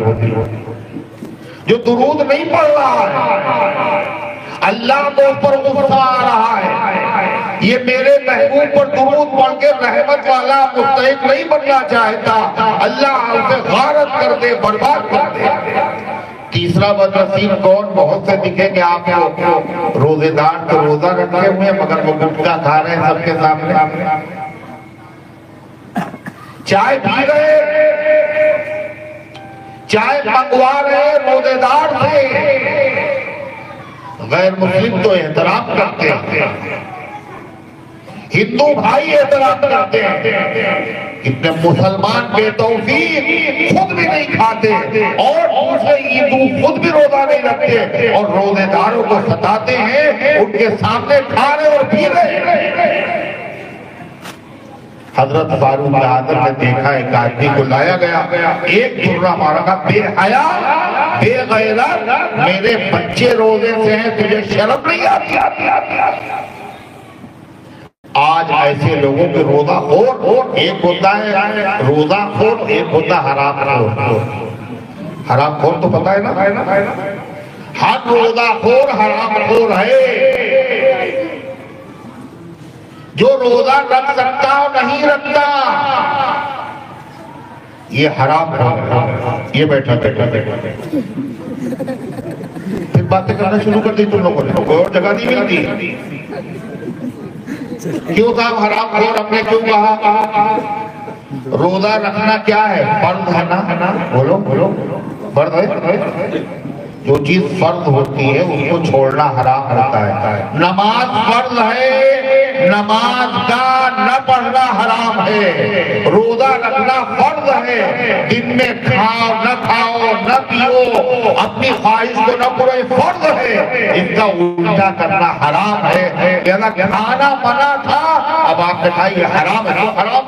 جو درود نہیں پڑھ رہا ہے اللہ کو اس پر غصہ آ رہا ہے، یہ میرے محبوب پر درود پڑھ کے رحمت والا مستحق نہیں بننا چاہتا، اللہ اسے غارت کر دے، برباد کر دے۔ تیسرا بدنصیب کون؟ بہت سے دکھیں گے آپ کو روزے دار تو روزہ رکھے ہوئے مگر وہ گٹکا کھا رہے ہیں سب کے سامنے، چائے پی رہے، چائے منگوا رہے روزے دار سے، غیر مسلم تو احترام کرتے ہیں، ہندو بھائی احترام کرتے ہیں، اتنے مسلمان بے توفیق خود بھی نہیں کھاتے اور دوسرے ہندو خود بھی روزہ نہیں رکھتے اور روزے داروں کو ستاتے ہیں، ان کے سامنے کھا رہے اور پی رہے۔ حضرت فاروق اعظم نے دیکھا ایک آدمی کو لایا گیا، ایک درہ مارا گا، بے حیا بے غیرت، میرے بچے روزے سے ہیں، تجھے شرم نہیں آتی؟ آج ایسے لوگوں کے روزہ خور ایک ہوتا ہے روزہ خور، ایک ہوتا حرام خور۔ حرام خور تو پتہ ہے نا، ہر روزہ خور حرام خور ہے، جو روزہ رکھ سکتا اور نہیں رکھتا یہ حرام خور۔ یہ بیٹھا پھر باتیں کرنا شروع کر دی تم لوگوں نے، کوئی اور جگہ نہیں ملتی۔ کیوں صاحب حرام خور ہم نے کیوں کہا؟ روزہ رکھنا کیا ہے؟ فرض ہے نا، بولو فرض ہے، جو چیز فرض ہوتی ہے اس کو چھوڑنا حرام ہوتا ہے۔ نماز فرض ہے، نماز کا نہ پڑھنا حرام ہے، روزہ رکھنا فرض ہے، دن میں کھاؤ نہ کھاؤ نہ پیو، اپنی خواہش کو نہ پورے فرض ہے، اس کا الٹا کرنا حرام ہے۔ کہنا کھانا منع تھا، اب آپ نے کہا یہ حرام ہے، حرام۔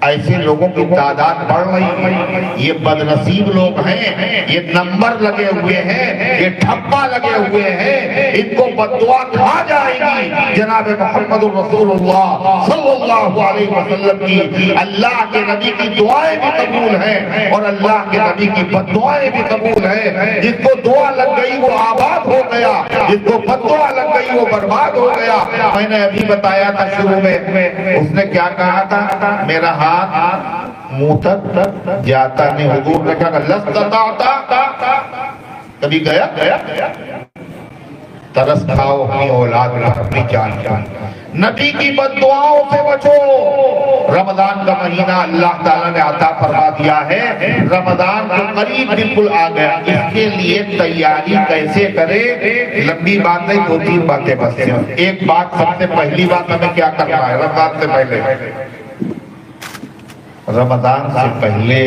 ایسے لوگوں کی تعداد بڑھ رہی ہے، یہ بدنصیب لوگ ہیں، یہ نمبر لگے ہوئے ہیں، یہ ٹھپا لگے ہوئے ہیں، ان کو بددعا کھا جائے گی۔ جناب محمد رسول اللہ صلی اللہ علیہ وسلم کی، اللہ کے نبی کی دعائیں بھی قبول ہیں اور اللہ کے نبی کی بددعائیں بھی قبول ہیں۔ جس کو دعا لگ گئی وہ آباد ہو گیا، جس کو بددعا لگ گئی وہ برباد ہو گیا۔ میں نے ابھی بتایا تھا شروع میں، اس نے کیا کہا تھا؟ میرا ہاتھ منہ تک جاتا نہیں، حضور نے کہا لستطاعتا، کبھی گیا؟ ترس کھاؤ اپنی اولاد پر، اپنی جان۔ نبی کی بد دعاؤں سے بچو۔ رمضان کا مہینہ اللہ تعالیٰ نے عطا فرما دیا ہے، رمضان کے قریب بالکل آ گیا، اس کے لیے تیاری کیسے کرے؟ لمبی باتیں، دو تین باتیں بس۔ ایک بات، سب سے پہلی بات ہمیں کیا کرنا ہے رمضان سے پہلے؟ رمضان سے پہلے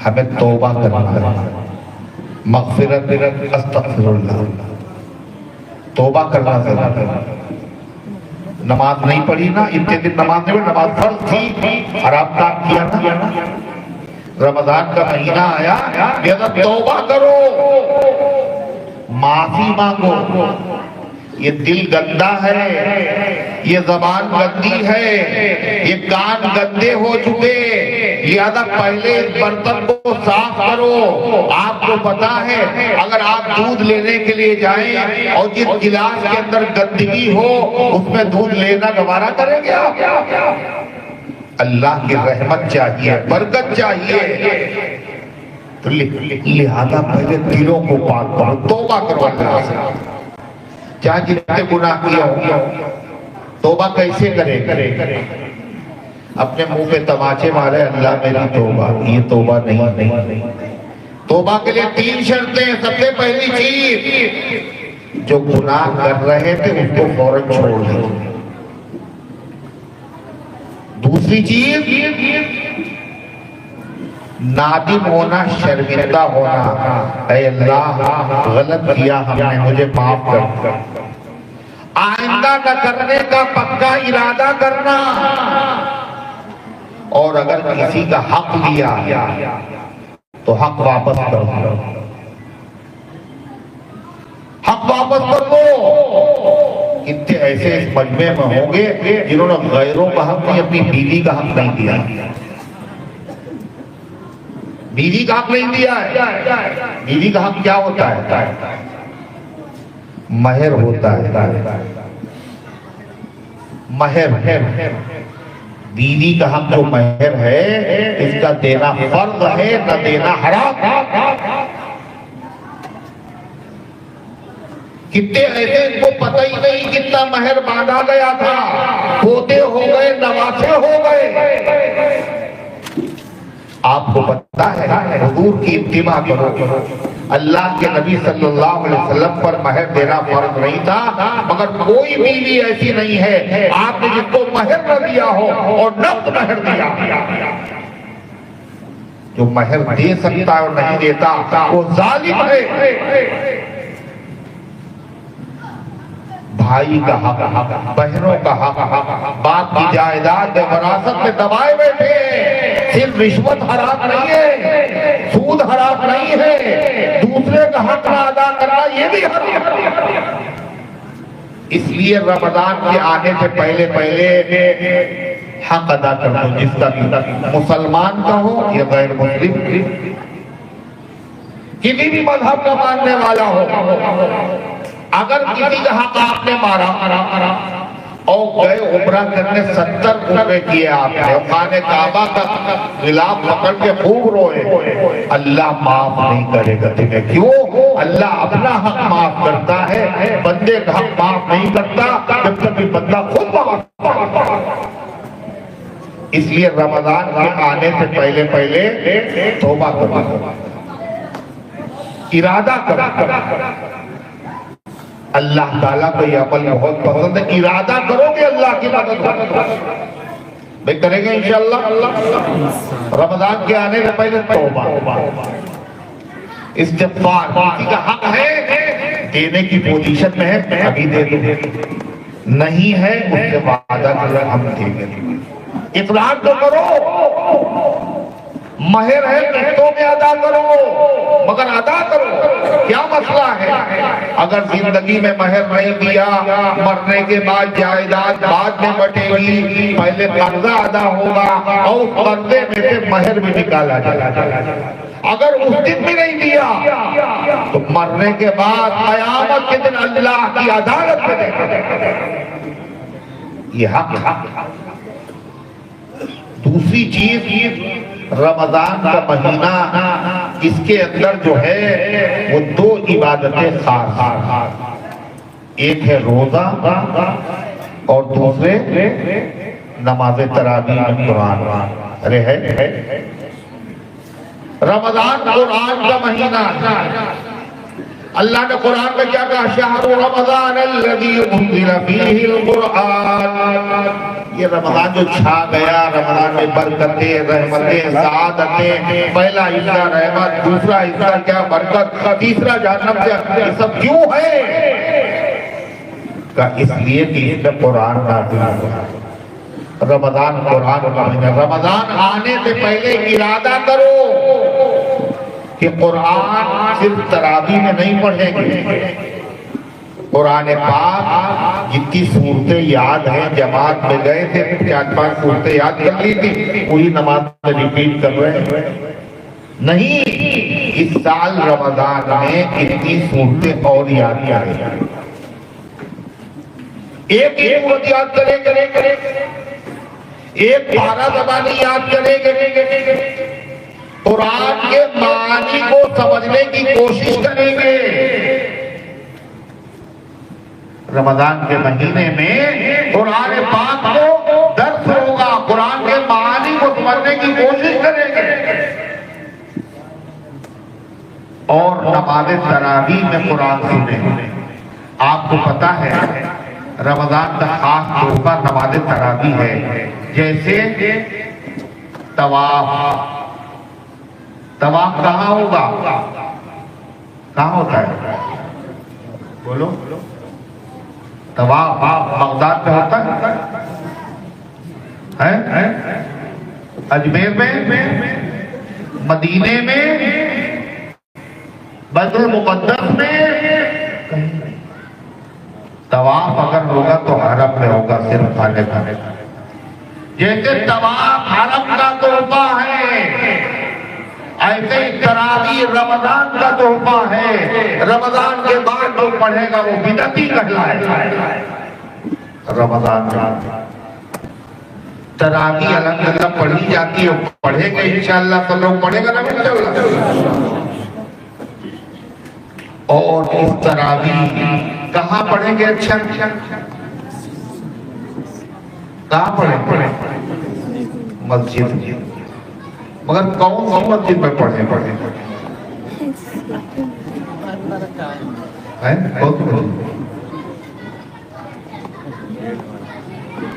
ہمیں توبہ کرنا ہے، مغفرت، استغفر اللہ، توبہ کرنا ضروری ہے۔ نماز نہیں پڑھی نا، اتنے دن نماز نہیں پڑھی، نماز فرض تھی، حرام کام کیا نا۔ رمضان کا مہینہ آیا، لہذا توبہ کرو، معافی مانگو۔ یہ دل گندا ہے، یہ زبان گندی ہے، یہ کان گندے ہو چکے، لہذا پہلے اس برتن کو صاف کرو۔ آپ کو پتا ہے اگر آپ دودھ لینے کے لیے جائیں اور جس گلاس کے اندر گندگی ہو اس میں دودھ لینا گوارا کریں گے آپ؟ اللہ کی رحمت چاہیے، برکت چاہیے، تو لہذا پہلے دلوں کو پاک کرو، توبہ کرو اللہ سے۔ چاہے جتنے گناہ کیا ہو، توبہ کیسے کرے؟ اپنے منہ پہ تماچے مارے، اللہ میری توبہ، یہ توبہ نہیں۔ توبہ کے لیے تین شرطیں ہیں۔ سب سے پہلی چیز، جو گناہ کر رہے تھے اس کو فوراً چھوڑ دیں۔ دوسری چیز، نادم ہونا، شرمندہ ہونا، اے اللہ غلط کیا ہم نے، مجھے معاف کر۔ آئندہ نہ کرنے کا پکا ارادہ کرنا، اور اگر کسی کا حق لیا تو حق واپس کر دو، حق واپس کر دو۔ کتنے ایسے اس مجمع میں ہوں گے جنہوں نے غیروں کا حق نہیں، اپنی بیوی کا حق نہیں دیا، بیوی کا حق نہیں دیا ہے۔ بیوی کا حق کیا ہوتا ہے؟ مہر ہوتا ہے، مہر بیوی کا حق جو مہر ہے اس کا دینا فرض ہے، نہ دینا حرام۔ کتنے ایسے ان کو پتہ ہی نہیں کتنا مہر باندھا گیا تھا، پوتے ہو گئے، نواسے ہو گئے۔ آپ کو پتہ ہے حضور کی اتباع کرو، اللہ کے نبی صلی اللہ علیہ وسلم پر مہر دینا فرض نہیں تھا، مگر کوئی بیوی ایسی نہیں ہے آپ نے جس کو مہر نہ دیا ہو اور نقد مہر دیا۔ جو مہر دے سکتا ہے اور نہیں دیتا وہ ظالم ہے۔ بھائی کا حق، بہنوں کا حق، باپ کی جائیداد وراثت میں دبائے بیٹھے ہیں۔ صرف رشوت حرام نہیں ہے، سود حرام نہیں ہے، دوسرے کا حق نہ ادا کرنا یہ بھی حرام ہے۔ اس لیے رمضان کے آنے سے پہلے حق ادا کر دو، جس کا مسلمان کا ہو یا غیر مسلم، کسی بھی مذہب کا ماننے والا ہو۔ اگر کسی کا حق آپ نے مارا اور گئے عمرہ کرنے 70 عمرے کیے آپ نے، خانہ کعبہ کا غلاف پکڑ کے خوب روئے، اللہ معاف نہیں کرے گا تمہیں۔ کیوں؟ اللہ اپنا حق معاف کرتا ہے، بندے کا حق معاف نہیں کرتا جب تک کہ بندہ خود معاف۔ اس لیے رمضان کے آنے سے پہلے توبہ کرو، ارادہ کرو۔ اللہ تعالیٰ کو یہ عمل بہت پسند ہے، ارادہ کرو کہ اللہ کی مدد کرو۔ بھئی کریں گے انشاءاللہ رمضان کے آنے سے پہلے توبہ، استغفار۔ کسی کا حق ہے دینے کی پوزیشن میں ہے، ابھی دے دو، نہیں ہے اس سے وعدہ کرو ہم دیں گے۔ اطلاق تو کرو، مہر ہے قسطوں میں ادا کرو، مگر ادا کرو۔ کیا مسئلہ ہے؟ اگر زندگی میں مہر نہیں دیا، مرنے کے بعد جائیداد بعد میں بٹے گی، پہلے قرضہ ادا ہوگا اور اس قرضے میں سے مہر بھی نکالا جائے گا۔ اگر اس دن بھی نہیں دیا تو مرنے کے بعد قیامت کے دن اللہ کی عدالت میں یہ حق۔ دوسری چیز، رمضان کا مہینہ اس کے اندر جو ہے وہ دو عبادتیں خاص، ایک ہے روزہ اور دوسرے نماز تراویح میں قرآن۔ ارے ہے رمضان قرآن کا مہینہ، اللہ نے قرآن میں کیا کہا؟ شہر رمضان الذی انزل فیہ القرآن۔ یہ رمضان جو چھا گیا، رمضان میں برکتیں، رحمتیں، سعادتیں، پہلا حصہ رحمت، دوسرا حصہ کیا برکت، تیسرا جہنم سے، یہ سب کیوں ہے؟ کہ اس لیے کہ اس میں قرآن نازل ہوا۔ رمضان قرآن کا مہینہ، رمضان آنے سے پہلے ارادہ کرو کہ قرآن صرف تراویح میں نہیں پڑھیں گے، قرآن پاک جتنی صورتیں یاد ہیں، جماعت میں گئے تھے 4-5 صورتیں یاد کر لی تھی، وہی نماز میں ریپیٹ کر رہے ہیں۔ نہیں، اس سال رمضان میں اتنی صورتیں اور یاد کریں، ایک صورت یاد کریں، ایک پارہ زبانی یاد کریں، قرآن کے معنی کو سمجھنے کی کوشش کریں گے۔ رمضان کے مہینے میں قرآن پاک کو درس ہوگا، قرآن کے معانی کو سمجھنے کی کوشش کریں گے، اور نماز تراویح میں قرآن سنیں۔ آپ کو پتا ہے رمضان کا خاص تحفہ نماز تراویح ہے، جیسے طواف کہاں ہوگا؟ کہاں ہوتا ہے؟ بولو۔ طواف بغداد میں ہوتا ہے، اجمیر میں، مدینے میں، بیت المقدس میں۔ طواف اگر ہوگا تو حرم میں ہوگا، صرف کھانے کھانے کا۔ جیسے طواف حرم کا تحفہ ہے، ایسے ہی تراویح رمضان کا تحفہ ہے، رمضان کے بعد جو پڑھے گا وہ بدعتی کہلائے گا۔ رمضان کا تراویح الحمدللہ پڑھی جاتی ہے، پڑھے گا انشاءاللہ سب لوگ پڑھے گا نا انشاءاللہ۔ اور اس تراویح کہاں پڑھیں گے؟ اچھا کہاں پڑھیں؟ مسجد میں، مگر کون سی مسجد میں پڑھیں؟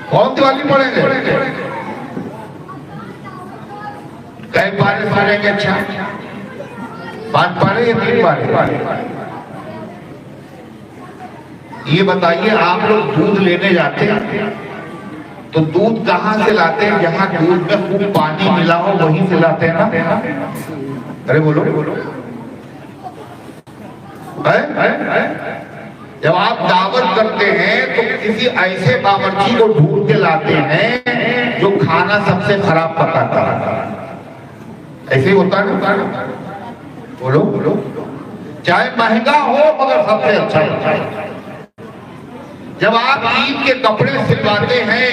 کون سی والی پڑھیں گے؟ کئی بارے پڑھیں گے؟ اچھا 5 پارے یا 3 پارے؟ یہ بتائیے، آپ لوگ دودھ لینے جاتے ہیں تو دودھ کہاں سے لاتے ہیں؟ جہاں دودھ میں خوب پانی ملا ہو وہیں سے لاتے ہیں نا؟ ارے بولو، جب آپ دعوت کرتے ہیں تو کسی ایسے باورچی کو ڈھونڈ کے لاتے ہیں جو کھانا سب سے خراب پکاتا ہے، ایسے ہی ہوتا ہے نا؟ بولو، چاہے مہنگا ہو مگر سب سے اچھا ہوتا ہے۔ جب آپ عید کے کپڑے سلواتے ہیں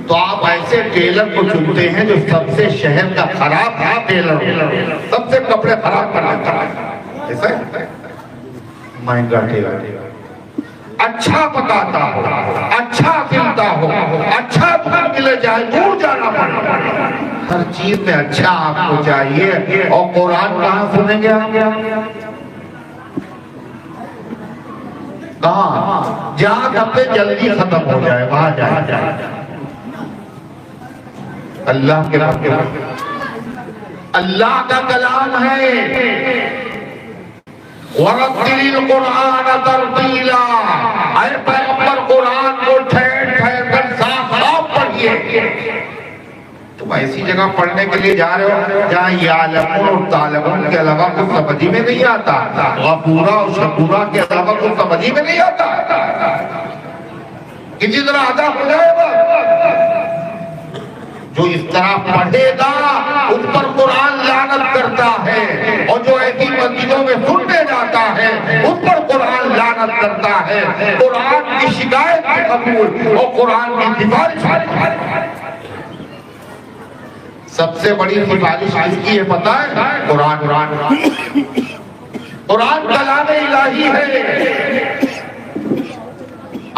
تو آپ ایسے ٹیلر کو چنتے ہیں جو سب سے شہر کا خراب ٹیلر، سب سے کپڑے خراب کر لیتا ہے، ایسا مہنگا ٹیلر اچھا پکاتا ہو، اچھا سلتا ہو، اچھا دودھ ملے، جائے دور جانا پڑے، ہر چیز میں اچھا آپ کو چاہیے۔ اور قرآن کہاں سنیں گے آپ؟ کہاں؟ جہاں سب سے جلدی ختم ہو جائے وہاں جائے۔ اللہ کے اللہ کا کلام ہے، وَرَتِّلِ الْقُرْآنَ تَرْتِيلًا، اے پیغمبر قرآن کو ٹھہر ٹھہر کر صاف صاف پڑھیے۔ تم ایسی جگہ پڑھنے کے لیے جا رہے ہو جہاں یعلمون اور تعلمون کے علاوہ کچھ سمجھ میں نہیں آتا، غفورا اور شکورا کے علاوہ کچھ سمجھ میں نہیں آتا، کسی طرح ادا ہو جائے گا۔ جو اس طرح پڑھے گا اس پر قرآن لعنت کرتا ہے، اور جو ایسی مسجدوں میں سننے جاتا ہے اس پر قرآن لعنت کرتا ہے۔ قرآن کی شکایت کی قبول اور قرآن کی سفارش سب سے بڑی سفارش کس کی ہے پتہ ہے؟ قرآن کلام الہی ہے۔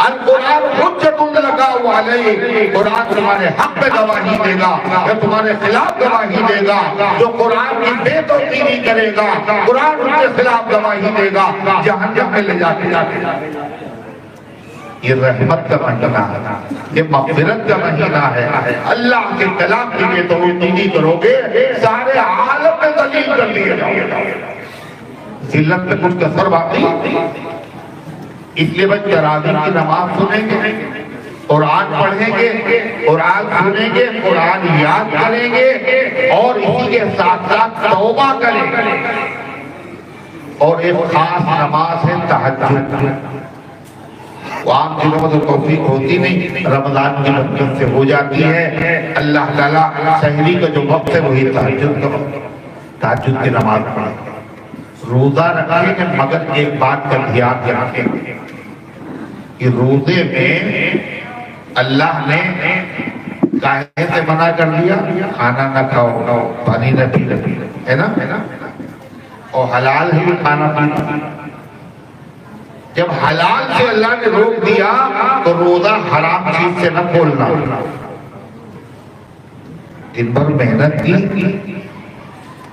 القرآن حجت لکم علیہ، قرآن تمہارے حق میں گواہی دے گا یا تمہارے خلاف گواہی دے گا۔ جو قرآن کی بے توقیری کرے گا قرآن ان کے خلاف گواہی دے گا، جہنم میں لے جاتے۔ یہ رحمت کا مہینہ ہے، یہ مغفرت کا مہینہ ہے۔ اللہ کے کلام کی بے توقیری کرو گے سارے عالم میں ذلیل کر دیے جاؤ گے، ذلت میں کچھ کسر باقی۔ اس لیے بھائی تراویح کی نماز سنیں گے، قرآن پڑھیں گے، قرآن سنیں گے، قرآن یاد کریں گے، اور اسی کے ساتھ ساتھ توبہ کریں گے۔ اور ایک خاص نماز ہے تہجد، وہ عام دنوں میں تو توفیق ہوتی نہیں، رمضان کی برکت سے ہو جاتی ہے۔ اللہ تعالیٰ سحری کا جو وقت ہے وہی تہجد کا وقت، تہجد کی نماز پڑھیں، روزہ رکھیں گے، مگر ایک بات کا دھیان رکھیں کہ روزے میں اللہ نے کاہے سے منع کر دیا؟ کھانا نہ کھاؤ، پانی نہ پی، ہے نا؟ اور حلال ہی کھانا پینا۔ جب حلال سے اللہ نے روک دیا تو روزہ حرام چیز سے نہ کھولنا۔ دن بھر محنت کی،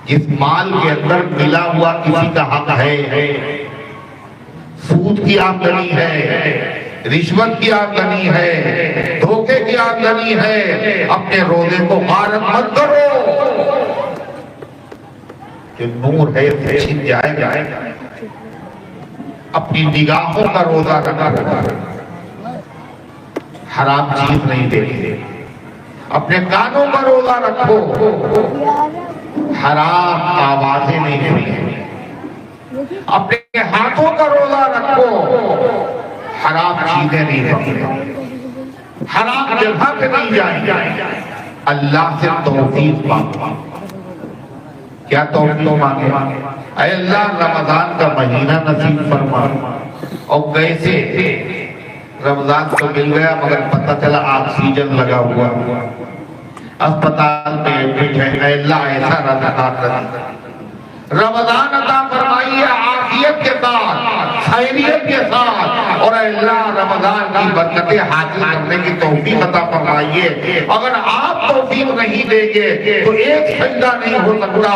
جس مال کے اندر ملا ہوا کسی کا حق ہے، سود کی آمدنی ہے، رشوت کی آمدنی ہے، دھوکے کی آمدنی ہے، اپنے روزے کو غارت مت کرو، جو نور ہے اسے چھن جائے گا۔ اپنی نگاہوں کا روزہ رکھا، حرام چیز نہیں دیکھے۔ اپنے کانوں کا روزہ رکھو، حرام آوازیں نہیں سنیں۔ اپنے ہاتھوں کا روزہ رکھو، حرام چیزیں نہیں رکھیں، حرام جگہ پہ نہیں جائیں۔ اللہ سے توفیق مانگو، کیا توفیق مانگے؟ اے اللہ رمضان کا مہینہ نصیب فرما. اور کیسے رمضان تو مل گیا مگر پتہ چلا آکسیجن لگا ہوا اسپتال میں ایڈمٹ ہے. اے اللہ ایسا رمضان عطا فرمائیے عافیت کے ساتھ خیریت کے ساتھ. اور اے اللہ رمضان کی برکتیں حاصل کرنے کی توفیق عطا فرمائیے. اگر آپ توفیق نہیں دیں گے تو ایک سجدہ نہیں ہو سکتا.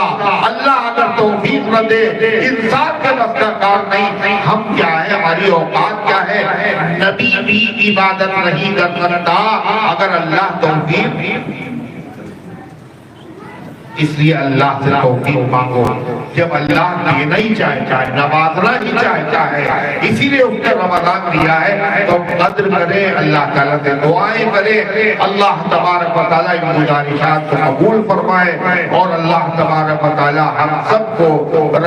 اللہ اگر توفیق نہ دے انسان کے بس کا کار نہیں. ہم کیا ہے، ہماری اوقات کیا ہے؟ نبی بھی عبادت نہیں کر سکتا اگر اللہ توفیق. اس لیے اللہ سے توفیق مانگو. جب اللہ دینا ہی چاہتا ہے، نوازنا ہی چاہتا ہے، اسی لیے اس نے رمضان دیا ہے تو قدر کرے، اللہ تعالیٰ سے دعائیں کرے. اللہ تبارک و تعالیٰ ان گزارشات کو قبول فرمائے اور اللہ تبارک و تعالیٰ ہم سب کو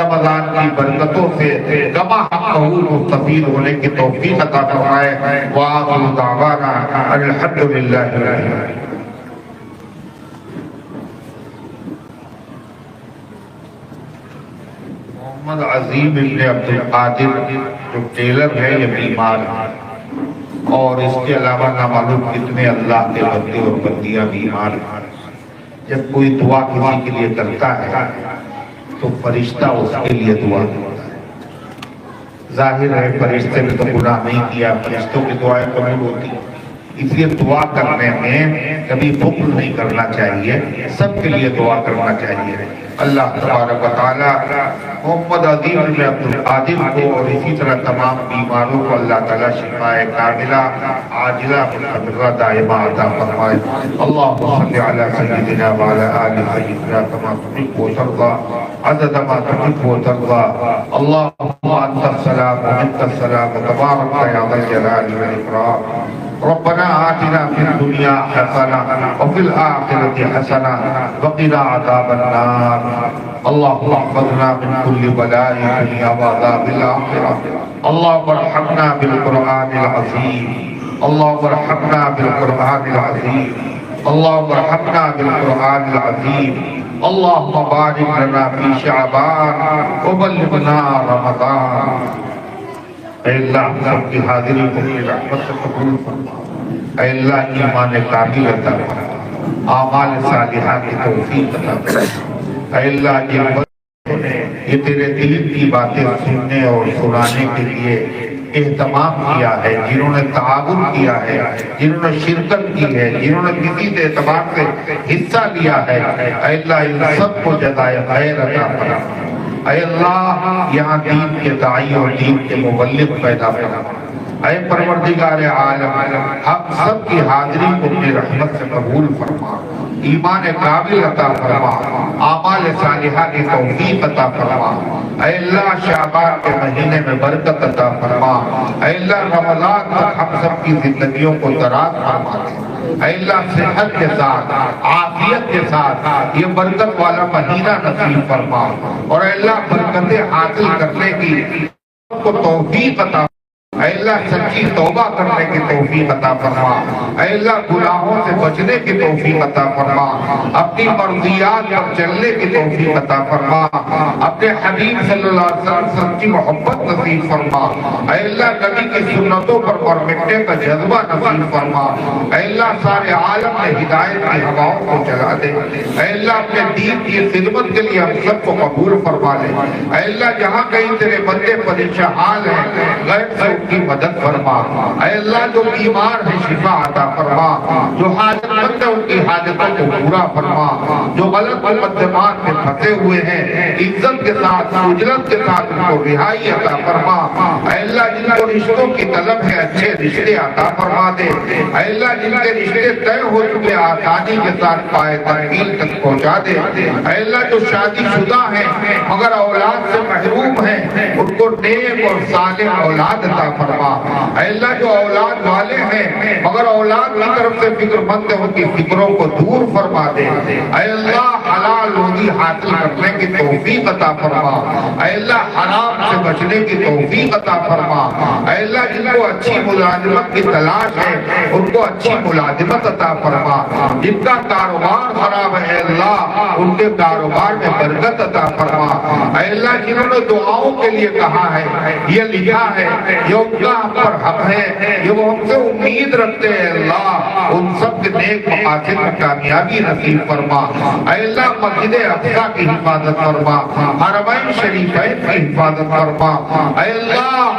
رمضان کی برکتوں سے کما قبول مستفید ہونے کی توفیق عطا فرمائے. وآخر دعوانا الحمدللہ رب العالمین. محمد عظیم ابن عبدالقادر جو ٹیلر ہے یہ بیمار ہے اور اس کے علاوہ نامعلوم کتنے اللہ کے بندے اور بندیاں بیمار ہیں. جب کوئی دعا کسی کے لیے کرتا ہے تو فرشتہ اس کے لیے دعا کرتا ہے. ظاہر ہے فرشتے نے تو گناہ نہیں کیا، فرشتوں کی دعائیں قبول ہوتی ہیں. اس لیے دعا کرنے میں کبھی بخل نہیں کرنا چاہیے، سب کے لیے دعا کرنا چاہیے. اللہ تبارک و تعالی محمد عظیم بن عبدالقادر کو اور اسی طرح تمام بیماروں کو اللہ تعالی شفاء کاملہ عاجلہ مستمرہ دائمہ عطا فرمائے. اللہم صلی علی سیدنا وعلی آل سیدنا کما تحب و ترضى عدد ما تحب و ترضى. اللہم انت السلام و منت السلام تبارک یا ذا الجلال والاکرام. ربنا آتنا في الدنيا حسنة وفي الآخرة حسنة وقنا عذاب النار. اللهم احفظنا من كل بلاء الدنيا وعذاب الآخرة. اللهم ارحمنا بالقرآن العظيم. اللهم ارحمنا بالقرآن العظيم. اللهم ارحمنا بالقرآن العظيم. اللهم بارك لنا في شعبان وبلغنا رمضان. اے اللہ سب کی حاضری کو اپنی رحمت سے قبول فرما. اے اللہ ایمان کامل عطا فرما، اعمال صالحہ کی توفیق عطا فرما. اے اللہ یہ تیرے دین کی باتیں سننے اور سنانے کے لیے اہتمام کیا ہے، جنہوں نے تعاون کیا ہے، جنہوں نے شرکت کی ہے، جنہوں نے کسی اعتبار سے حصہ لیا ہے، اے اللہ ان سب کو جزائے خیر عطا فرما. اے اللہ یہاں دین کے داعی اور دین کے مبلغ پیدا فرما. اے پروردگار عالم ہم سب کی حاضری کو اپنی رحمت سے قبول فرما. ایمان کامل عطا فرما، اعمال صالحہ کی توفیق عطا فرما. اے اللہ شعبان کے مہینے میں برکت عطا فرما. اے اللہ رمضان تک ہم سب کی زندگیوں کو دراز فرما دے. اے اللہ صحت کے ساتھ عافیت کے ساتھ یہ برکت والا مہینہ نصیب فرما. اور اے اللہ برکتیں حاصل کرنے کی کو توفیق عطا. اے اللہ سچی توبہ کرنے کی توفیق عطا فرما. اے اللہ گناہوں سے بچنے کی توفیق عطا فرما. اپنی مرضیات پر چلنے کی توفیق عطا فرما. اپنے حبیب صلی اللہ علیہ وسلم سے سچی محبت نصیب فرما. اے اللہ نبی کی سنتوں پر مٹنے کا جذبہ نصیب فرما. اے اللہ سارے عالم میں ہدایت کی ہواؤں کو چلا دے. اے اللہ اپنے دین کی خدمت کے لیے ہم سب کو قبول فرما لے. اے اللہ جہاں کہیں تیرے بندے پریشان ہیں غیب سے کی مدد فرما. اے اللہ جو بیمار ہے شفا عطا فرما. جو حاجت مند ہے ان کی حاجتوں کو پورا فرما. جو غلط مقدمات میں پھنسے ہوئے ہیں عزت کے ساتھ اجرت کے ساتھ ان کو رہائی عطا فرما. اے اللہ جن کو رشتوں کی طلب ہے اچھے رشتے عطا فرما دے. اے اللہ جن کے رشتے طے ہو چکے آسانی کے ساتھ پائے تکمیل تک پہنچا دے. اے اللہ جو شادی شدہ ہیں مگر اولاد سے محروم ہیں ان کو نیک اور صالح اولاد عطا فرما. اے اللہ جو اولاد والے ہیں مگر اولاد کی طرف سے فکر مند ہے ان کی فکروں کو دور فرما دے. اے اللہ حلال روزی حاصل کرنے کی توفیق عطا فرما. اے اللہ حرام سے بچنے کی توفیق عطا فرما۔ اے اللہ جن کو اچھی ملازمت کی تلاش ہے ان کو اچھی ملازمت عطا فرما۔ جن کا کاروبار خراب ہے اے اللہ ان کے کاروبار میں برکت عطا فرما۔ اے اللہ جنہوں نے دعاؤں کے لیے کہا ہے یہ لکھا ہے یہ ان کا ہم پر حق ہے یہ وہ ہم سے امید رکھتے ہیں اللہ ان سب کے نیک مقاصد میں کامیابی نصیب فرما۔ اے اللہ مسجد اقصی کی حفاظت فرما، حرمین شریفین کی حفاظت فرما۔ اے اللہ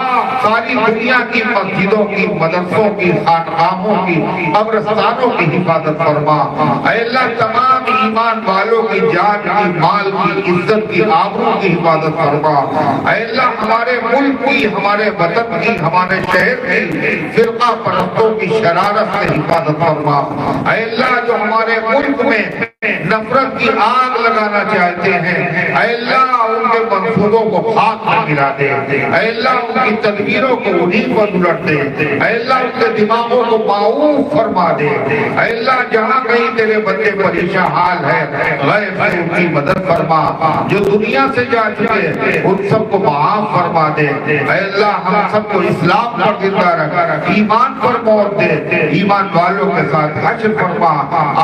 ساری دنیا کی مسجدوں کی مدرسوں کی خانقاہوں کی قبرستانوں کی حفاظت فرما۔ اے اللہ تمام ایمان والوں کی جان کی مال کی عزت کی آبرو کی حفاظت فرما۔ اے اللہ ہمارے ملک کی ہمارے وطن کی ہمارے شہر کی فرقہ پرستوں کی شرارت سے حفاظت فرما۔ اے اللہ جو ہمارے ملک میں نفرت کی آگ لگانا چاہتے ہیں اے اللہ ان کے منصوبوں کو خاک میں ملا دے۔ اے اللہ ان کی تدبیروں کو انہیں پر الٹ دے۔ اے اللہ ان کے دماغوں کو معاف فرما دے۔ اے اللہ جہاں کہیں تیرے بندے پریشان حال ہے غیب سے ان کی مدد فرما۔ جو دنیا سے جا چکے ان سب کو معاف فرما دے۔ اے اللہ ہم سب کو اسلام پر زندہ رکھ، ایمان پر موت دے، ایمان والوں کے ساتھ حشر فرما۔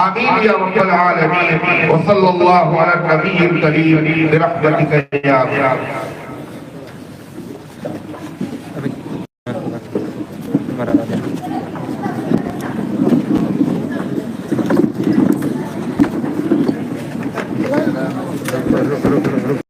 آمین یا رب العالمین۔ وصلی اللہ علی النبی الکریم برحمتک یا رک